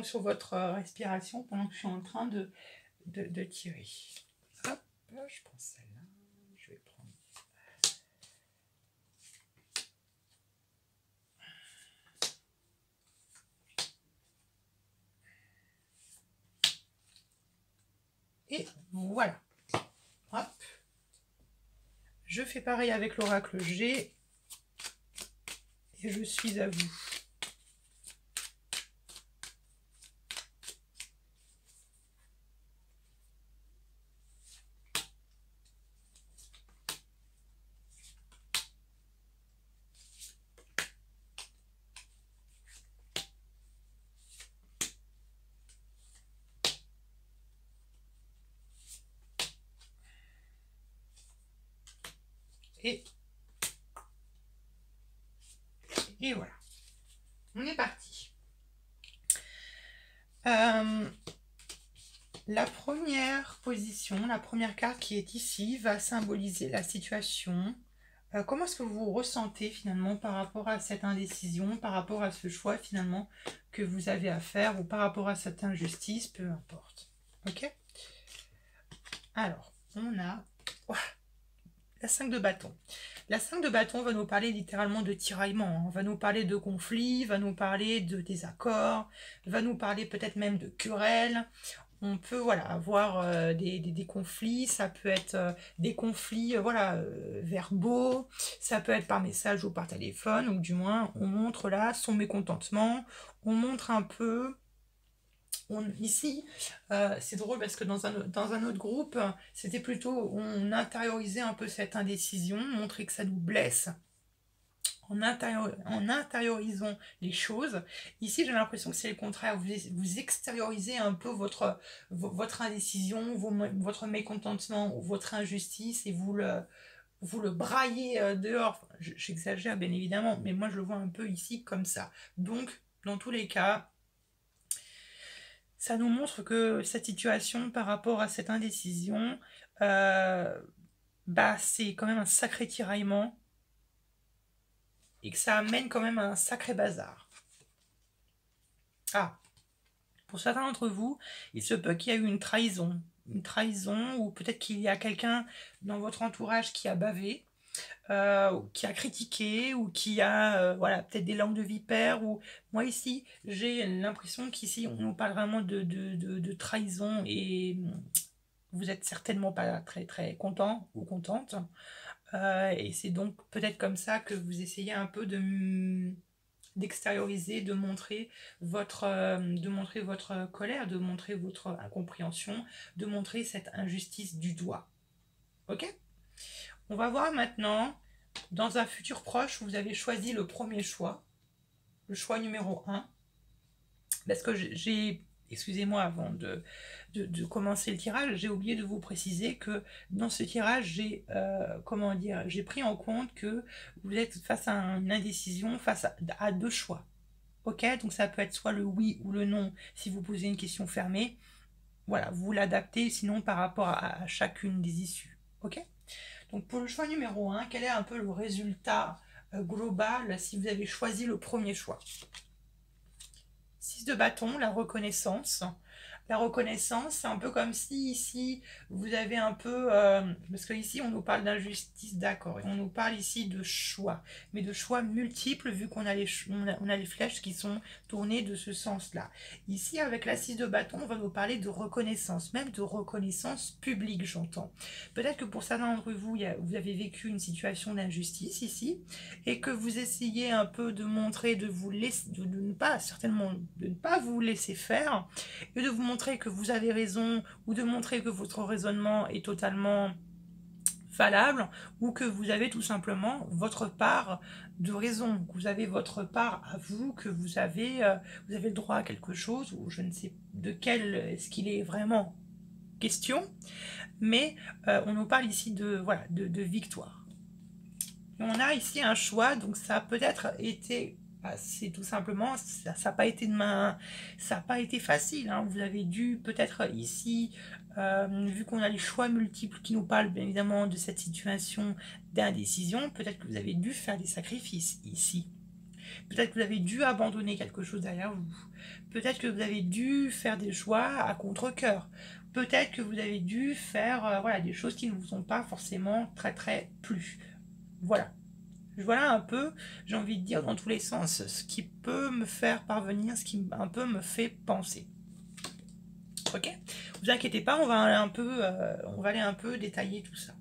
sur votre respiration pendant que je suis en train de tirer. Hop, je prends celle-là. Je vais prendre. Et voilà. Hop. Je fais pareil avec l'oracle G. Et je suis à vous. Et voilà. On est parti. La première position, la première carte qui est ici, va symboliser la situation Comment est-ce que vous vous ressentez finalement par rapport à cette indécision, par rapport à ce choix finalement que vous avez à faire ou par rapport à cette injustice, peu importe. Ok? Alors, on a ouah, la 5 de bâton. La 5 de bâton va nous parler littéralement de tiraillement, hein. Va nous parler de conflits, va nous parler de désaccords, va nous parler peut-être même de querelles. On peut voilà, avoir des conflits, ça peut être des conflits voilà, verbaux, ça peut être par message ou par téléphone, ou du moins on montre là son mécontentement, on montre un peu, ici c'est drôle parce que dans un autre groupe, c'était plutôt, on intériorisait un peu cette indécision, montrer que ça nous blesse, en intériorisant les choses. Ici, j'ai l'impression que c'est le contraire. Vous extériorisez un peu votre indécision, votre mécontentement, votre injustice, et vous le braillez dehors. J'exagère bien évidemment, mais moi je le vois un peu ici comme ça. Donc, dans tous les cas, ça nous montre que cette situation par rapport à cette indécision, bah, c'est quand même un sacré tiraillement et que ça amène quand même à un sacré bazar. Ah, pour certains d'entre vous, il se peut qu'il y ait eu une trahison, ou peut-être qu'il y a quelqu'un dans votre entourage qui a bavé, qui a critiqué, ou qui a voilà, peut-être des langues de vipère, ou moi ici, j'ai l'impression qu'ici, on nous parle vraiment de trahison, et vous êtes certainement pas très très content ou contente, et c'est donc peut-être comme ça que vous essayez un peu d'extérioriser, de montrer votre colère, de montrer votre incompréhension, de montrer cette injustice du doigt. Ok? On va voir maintenant, dans un futur proche, vous avez choisi le premier choix, le choix numéro 1, parce que j'ai, excusez-moi avant de commencer le tirage, j'ai oublié de vous préciser que dans ce tirage, j'ai pris en compte que vous êtes face à une indécision, face à deux choix. Ok, donc ça peut être soit le oui ou le non si vous posez une question fermée. Voilà, vous l'adaptez sinon par rapport à chacune des issues. Ok, donc pour le choix numéro 1, quel est un peu le résultat global si vous avez choisi le premier choix? 6 de bâton, la reconnaissance. La reconnaissance, c'est un peu comme si ici, vous avez un peu... parce que ici, on nous parle d'injustice, d'accord, et on nous parle ici de choix, mais de choix multiples, vu qu'on a on a les flèches qui sont tournées de ce sens-là. Ici, avec la 6 de bâton, on va nous parler de reconnaissance, même de reconnaissance publique, j'entends. Peut-être que pour certains d'entre vous, vous avez vécu une situation d'injustice ici, et que vous essayez un peu de montrer, de vous laisser, de ne pas vous laisser faire, et de vous montrer que vous avez raison, ou de montrer que votre raisonnement est totalement valable, ou que vous avez tout simplement votre part de raison, que vous avez votre part à vous, que vous avez le droit à quelque chose, ou je ne sais de quel est-ce qu'il est vraiment question, mais on nous parle ici voilà, de victoire. Et on a ici un choix, donc ça a peut-être été... c'est tout simplement, ça n'a pas été ça n'a pas été facile, hein. Vous avez dû peut-être ici, vu qu'on a les choix multiples qui nous parlent bien évidemment de cette situation d'indécision, peut-être que vous avez dû faire des sacrifices ici. Peut-être que vous avez dû abandonner quelque chose derrière vous. Peut-être que vous avez dû faire des choix à contre-cœur. Peut-être que vous avez dû faire voilà, des choses qui ne vous ont pas forcément très très plu. Voilà. Voilà un peu, j'ai envie de dire dans tous les sens, ce qui peut me faire parvenir, ce qui un peu me fait penser. Ok? Vous inquiétez pas, on va aller un peu détailler tout ça.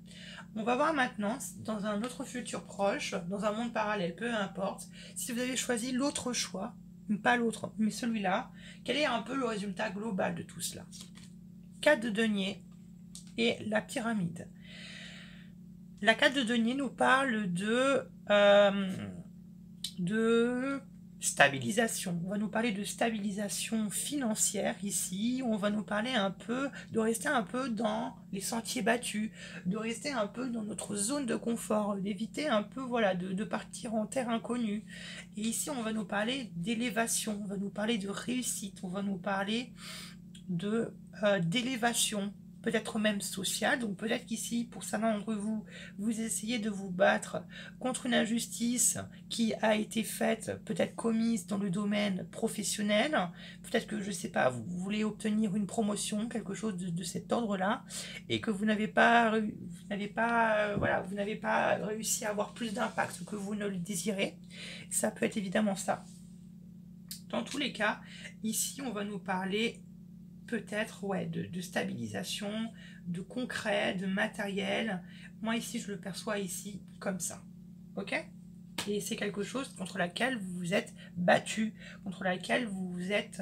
On va voir maintenant, dans un autre futur proche, dans un monde parallèle, peu importe, si vous avez choisi l'autre choix, pas l'autre, mais celui-là, quel est un peu le résultat global de tout cela? 4 de denier et la pyramide. La 4 de denier nous parle de stabilisation. On va nous parler de stabilisation financière ici. On va nous parler un peu de rester un peu dans les sentiers battus, de rester un peu dans notre zone de confort, d'éviter un peu voilà, de partir en terre inconnue. Et ici, on va nous parler d'élévation, on va nous parler de réussite, on va nous parler d'élévation. peut-être même social. Donc peut-être qu'ici, pour certains d'entre vous, vous essayez de vous battre contre une injustice qui a été faite, peut-être commise dans le domaine professionnel. Peut-être que, je ne sais pas, vous voulez obtenir une promotion, quelque chose de cet ordre-là, et que vous n'avez pas, voilà, vous n'avez pas réussi à avoir plus d'impact que vous ne le désirez. Ça peut être évidemment ça. Dans tous les cas, ici, on va nous parler peut-être ouais, de stabilisation, de concret, de matériel. Moi, ici, je le perçois ici comme ça. Ok? Et c'est quelque chose contre laquelle vous vous êtes battu, contre laquelle vous vous êtes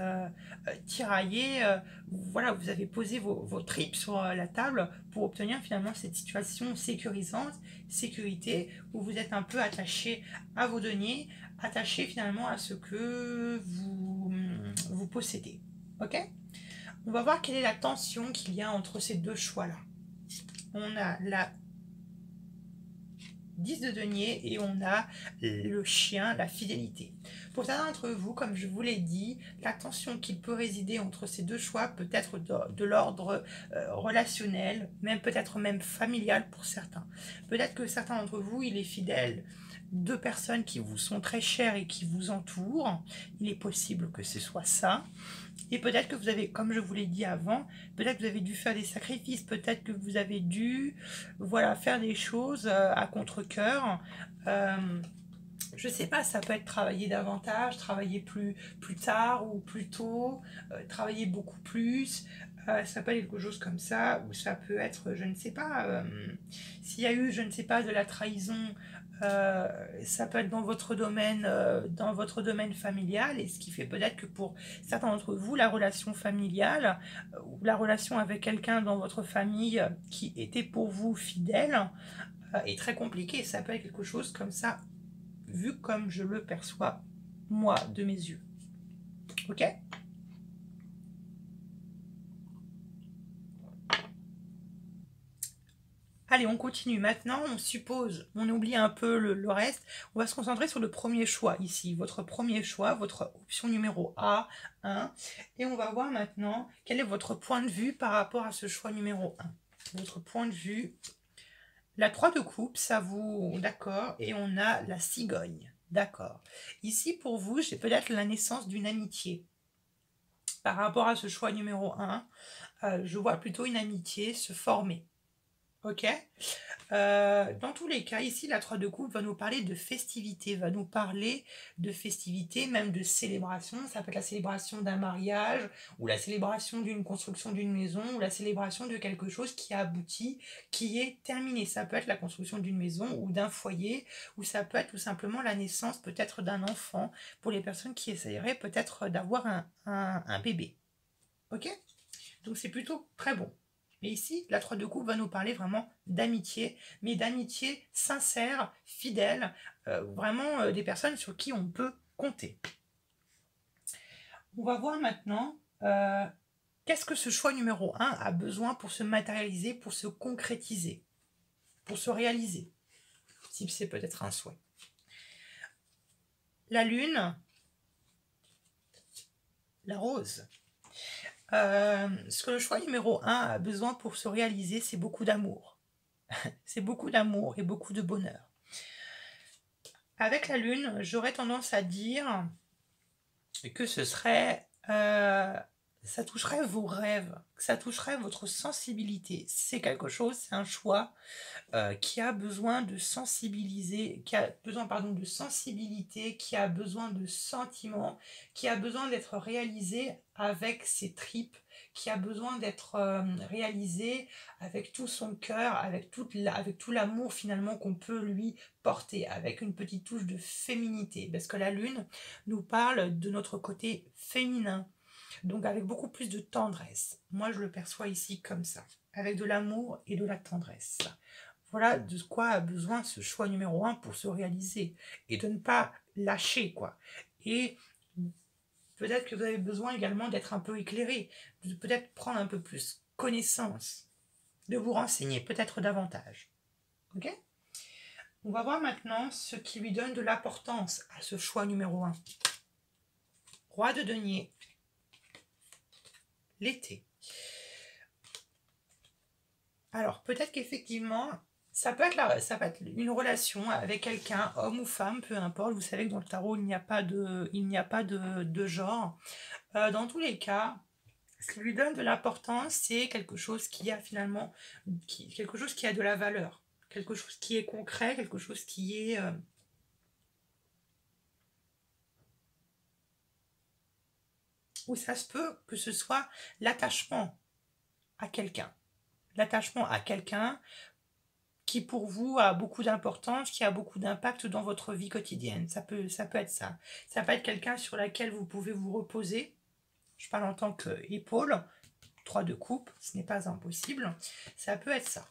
tiraillé. Voilà, vous avez posé vos tripes sur la table pour obtenir finalement cette situation sécurisante, sécurité, où vous êtes un peu attaché à vos deniers, attaché finalement à ce que vous possédez. Ok? On va voir quelle est la tension qu'il y a entre ces deux choix-là. On a la 10 de denier et on a le chien, la fidélité. Pour certains d'entre vous, comme je vous l'ai dit, la tension qui peut résider entre ces deux choix peut être de l'ordre relationnel, même peut-être même familial pour certains. Peut-être que certains d'entre vous, il est fidèle deux personnes qui vous sont très chères et qui vous entourent. Il est possible que ce soit ça. Et peut-être que vous avez, comme je vous l'ai dit avant, peut-être que vous avez dû faire des sacrifices, peut-être que vous avez dû voilà, faire des choses à contre-cœur. Je sais pas, ça peut être travailler davantage, travailler plus tard ou plus tôt, travailler beaucoup plus. Ça peut être quelque chose comme ça, ou ça peut être, je ne sais pas, s'il y a eu, je ne sais pas, de la trahison, ça peut être dans votre domaine familial, et ce qui fait peut-être que pour certains d'entre vous, la relation familiale ou la relation avec quelqu'un dans votre famille qui était pour vous fidèle est très compliquée. Ça peut être quelque chose comme ça, vu comme je le perçois moi de mes yeux. Ok ? Allez, on continue. Maintenant, on suppose, on oublie un peu le reste. On va se concentrer sur le premier choix ici. Votre premier choix, votre option numéro A1. Et on va voir maintenant quel est votre point de vue par rapport à ce choix numéro 1. Votre point de vue. La 3 de coupe, ça vous... D'accord. Et on a la cigogne. D'accord. Ici, pour vous, j'ai peut-être la naissance d'une amitié. Par rapport à ce choix numéro 1, je vois plutôt une amitié se former. Ok. Dans tous les cas, ici, la 3 de coupe va nous parler de festivité, va nous parler de festivité, même de célébration. Ça peut être la célébration d'un mariage, ou la célébration d'une construction d'une maison, ou la célébration de quelque chose qui a abouti, qui est terminé. Ça peut être la construction d'une maison ou d'un foyer, ou ça peut être tout simplement la naissance peut-être d'un enfant, pour les personnes qui essaieraient peut-être d'avoir un bébé. Ok? Donc c'est plutôt très bon. Mais ici, la 3 de coupe va nous parler vraiment d'amitié, mais d'amitié sincère, fidèle, vraiment des personnes sur qui on peut compter. On va voir maintenant qu'est-ce que ce choix numéro 1 a besoin pour se matérialiser, pour se concrétiser, pour se réaliser, si c'est peut-être un souhait. La lune, la rose. Ce que le choix numéro 1 a besoin pour se réaliser, c'est beaucoup d'amour. C'est beaucoup d'amour et beaucoup de bonheur. Avec la lune, j'aurais tendance à dire que ce serait... ça toucherait vos rêves, ça toucherait votre sensibilité. C'est quelque chose, c'est un choix qui a besoin de sensibiliser, qui a besoin de sensibilité, qui a besoin de sentiments, qui a besoin d'être réalisé avec ses tripes, qui a besoin d'être réalisé avec tout son cœur, avec tout l'amour finalement qu'on peut lui porter, avec une petite touche de féminité, parce que la lune nous parle de notre côté féminin, donc avec beaucoup plus de tendresse. Moi je le perçois ici comme ça, avec de l'amour et de la tendresse. Voilà de quoi a besoin ce choix numéro 1 pour se réaliser, et de ne pas lâcher, quoi. Et peut-être que vous avez besoin également d'être un peu éclairé, de peut-être prendre un peu plus connaissance, de vous renseigner peut-être davantage. Ok ? On va voir maintenant ce qui lui donne de l'importance à ce choix numéro 1. Roi de denier. L'été. Alors, peut-être qu'effectivement, ça peut être une relation avec quelqu'un, homme ou femme, peu importe. Vous savez que dans le tarot, il n'y a pas de genre. Dans tous les cas, ce qui lui donne de l'importance, c'est quelque chose qui a finalement, quelque chose qui a de la valeur, quelque chose qui est concret, quelque chose qui est, où ça se peut que ce soit l'attachement à quelqu'un. L'attachement à quelqu'un qui pour vous a beaucoup d'importance, qui a beaucoup d'impact dans votre vie quotidienne. Ça peut être ça. Ça peut être quelqu'un sur laquelle vous pouvez vous reposer. Je parle en tant qu'épaule. 3 de coupe, ce n'est pas impossible. Ça peut être ça.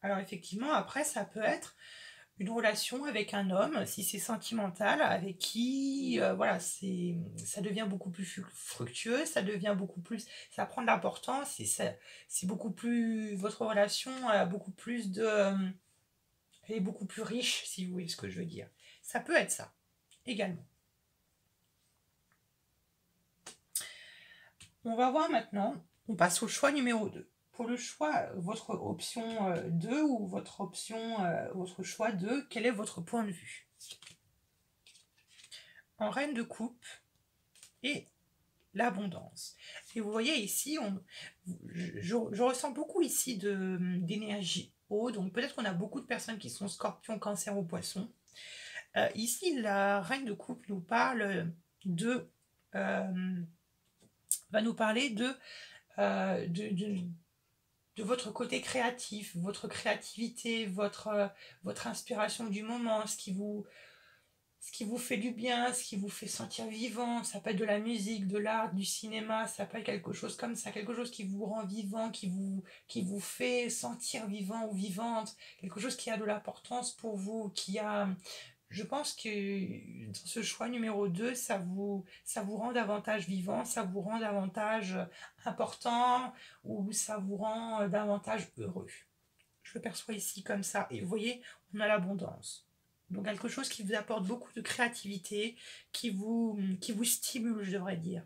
Alors effectivement, après, ça peut être une relation avec un homme, si c'est sentimental, avec qui, voilà, ça devient beaucoup plus fructueux, ça devient beaucoup plus, ça prend de l'importance et c'est beaucoup plus, votre relation a beaucoup plus de, elle est beaucoup plus riche, si vous voyez ce que je veux dire. Ça peut être ça, également. On va voir maintenant, on passe au choix numéro 2. Pour le choix, votre option 2 ou votre choix 2, quel est votre point de vue? En reine de coupe et l'abondance. Et vous voyez ici, je ressens beaucoup ici d'énergie haut, donc peut-être qu'on a beaucoup de personnes qui sont scorpions, cancer ou poisson. Ici, la reine de coupe nous parle de... va nous parler de votre côté créatif, votre créativité, votre inspiration du moment, ce qui vous fait du bien, ce qui vous fait sentir vivant. Ça peut être de la musique, de l'art, du cinéma, ça peut être quelque chose comme ça, quelque chose qui vous rend vivant, qui vous fait sentir vivant ou vivante, quelque chose qui a de l'importance pour vous, qui a... Je pense que dans ce choix numéro 2, ça vous rend davantage vivant, ça vous rend davantage important ou ça vous rend davantage heureux. Je le perçois ici comme ça. Et vous voyez, on a l'abondance. Donc quelque chose qui vous apporte beaucoup de créativité, qui vous stimule, je devrais dire.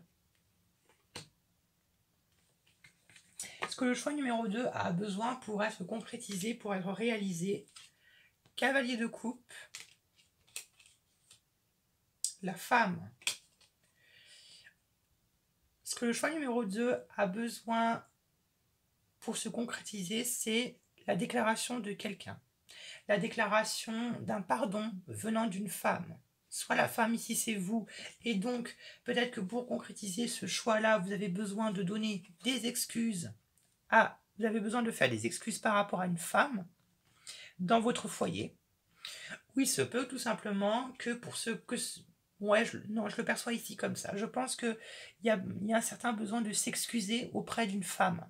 Ce que le choix numéro 2 a besoin pour être concrétisé, pour être réalisé. Cavalier de coupe. La femme. Ce que le choix numéro 2 a besoin pour se concrétiser, c'est la déclaration de quelqu'un. La déclaration d'un pardon venant d'une femme. Soit la femme ici c'est vous, et donc peut-être que pour concrétiser ce choix-là, vous avez besoin de donner des excuses vous avez besoin de faire des excuses par rapport à une femme dans votre foyer. Oui, il se peut tout simplement que pour ce que... Ouais, non, je le perçois ici comme ça. Je pense qu'il y a un certain besoin de s'excuser auprès d'une femme.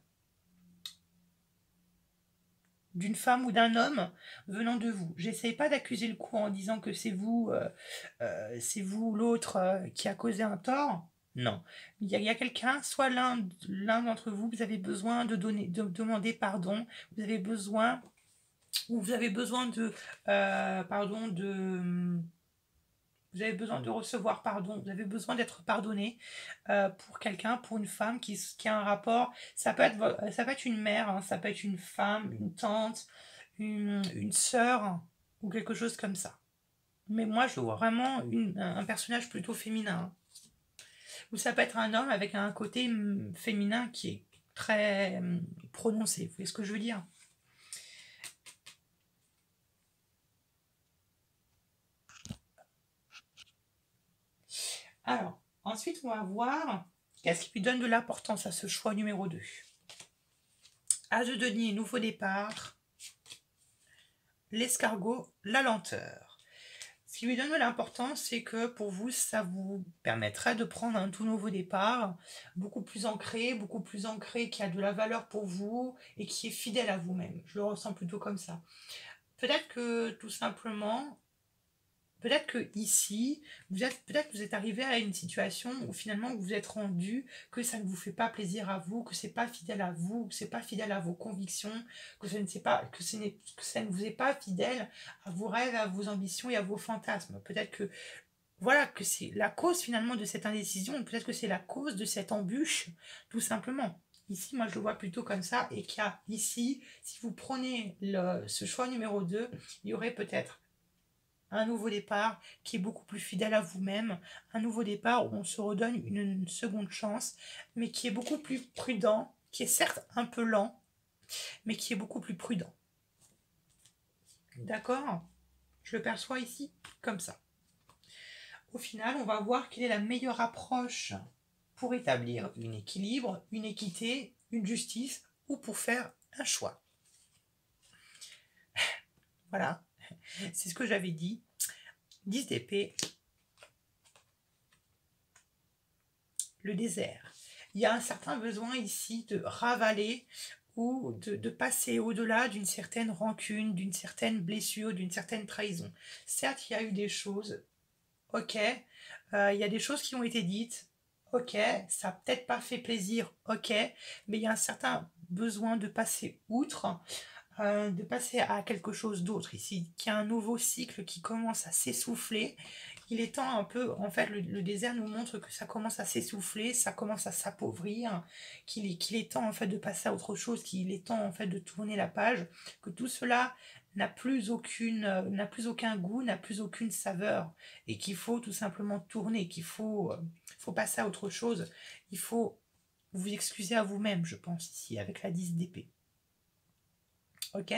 D'une femme ou d'un homme venant de vous. J'essaye pas d'accuser le coup en disant que c'est vous l'autre qui a causé un tort. Non. Il y a quelqu'un, soit l'un d'entre vous, vous avez besoin de demander pardon, vous avez besoin, ou vous avez besoin de, pardon, vous avez besoin de recevoir pardon, vous avez besoin d'être pardonné pour quelqu'un, pour une femme qui a un rapport. Ça peut être une mère, hein, ça peut être une femme, une tante, une sœur ou quelque chose comme ça. Mais moi, je vois vraiment un personnage plutôt féminin. Ou ça peut être un homme avec un côté féminin qui est très prononcé. Vous voyez ce que je veux dire? Alors, ensuite, on va voir qu'est-ce qui lui donne de l'importance à ce choix numéro 2. As de denier, nouveau départ. L'escargot, la lenteur. Ce qui lui donne de l'importance, c'est que pour vous, ça vous permettrait de prendre un tout nouveau départ, beaucoup plus ancré, qui a de la valeur pour vous et qui est fidèle à vous-même. Je le ressens plutôt comme ça. Peut-être que tout simplement, peut-être que ici, peut-être que vous êtes arrivé à une situation où finalement vous vous êtes rendu que ça ne vous fait pas plaisir à vous, que c'est pas fidèle à vous, que c'est pas fidèle à vos convictions, que ça ne vous est pas fidèle à vos rêves, à vos ambitions et à vos fantasmes. Peut-être que voilà, que c'est la cause finalement de cette indécision, peut-être que c'est la cause de cette embûche, tout simplement. Ici, moi, je le vois plutôt comme ça, et qu'il y a ici, si vous prenez ce choix numéro 2, il y aurait peut-être un nouveau départ qui est beaucoup plus fidèle à vous-même, un nouveau départ où on se redonne une seconde chance, mais qui est beaucoup plus prudent, qui est certes un peu lent, mais qui est beaucoup plus prudent. D'accord? Je le perçois ici comme ça. Au final, on va voir quelle est la meilleure approche pour établir un équilibre, une équité, une justice ou pour faire un choix. Voilà, c'est ce que j'avais dit. 10 d'épée, le désert. Il y a un certain besoin ici de ravaler ou de passer au-delà d'une certaine rancune, d'une certaine blessure, d'une certaine trahison. Certes, il y a eu des choses, ok, il y a des choses qui ont été dites, ok, ça n'a peut-être pas fait plaisir, ok, mais il y a un certain besoin de passer outre, de passer à quelque chose d'autre ici, qu'il y a un nouveau cycle qui commence à s'essouffler. Il est temps un peu, en fait, le désert nous montre que ça commence à s'essouffler, ça commence à s'appauvrir, qu'il est temps en fait de passer à autre chose, qu'il est temps en fait de tourner la page, que tout cela n'a plus aucun goût, n'a plus aucune saveur, et qu'il faut tout simplement tourner, faut passer à autre chose. Il faut vous excuser à vous-même, je pense, ici, avec la 10 d'épée. Ok?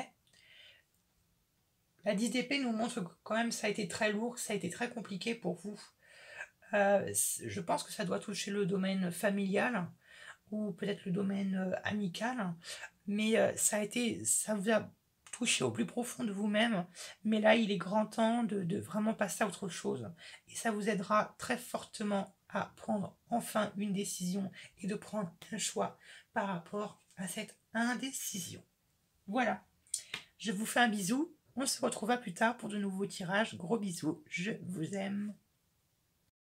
La 10 d'épée nous montre que quand même ça a été très lourd, ça a été très compliqué pour vous. Je pense que ça doit toucher le domaine familial ou peut-être le domaine amical, mais ça vous a touché au plus profond de vous-même, mais là il est grand temps de vraiment passer à autre chose, et ça vous aidera très fortement à prendre enfin une décision et de prendre un choix par rapport à cette indécision. Voilà. Je vous fais un bisou. On se retrouvera plus tard pour de nouveaux tirages. Gros bisous. Je vous aime.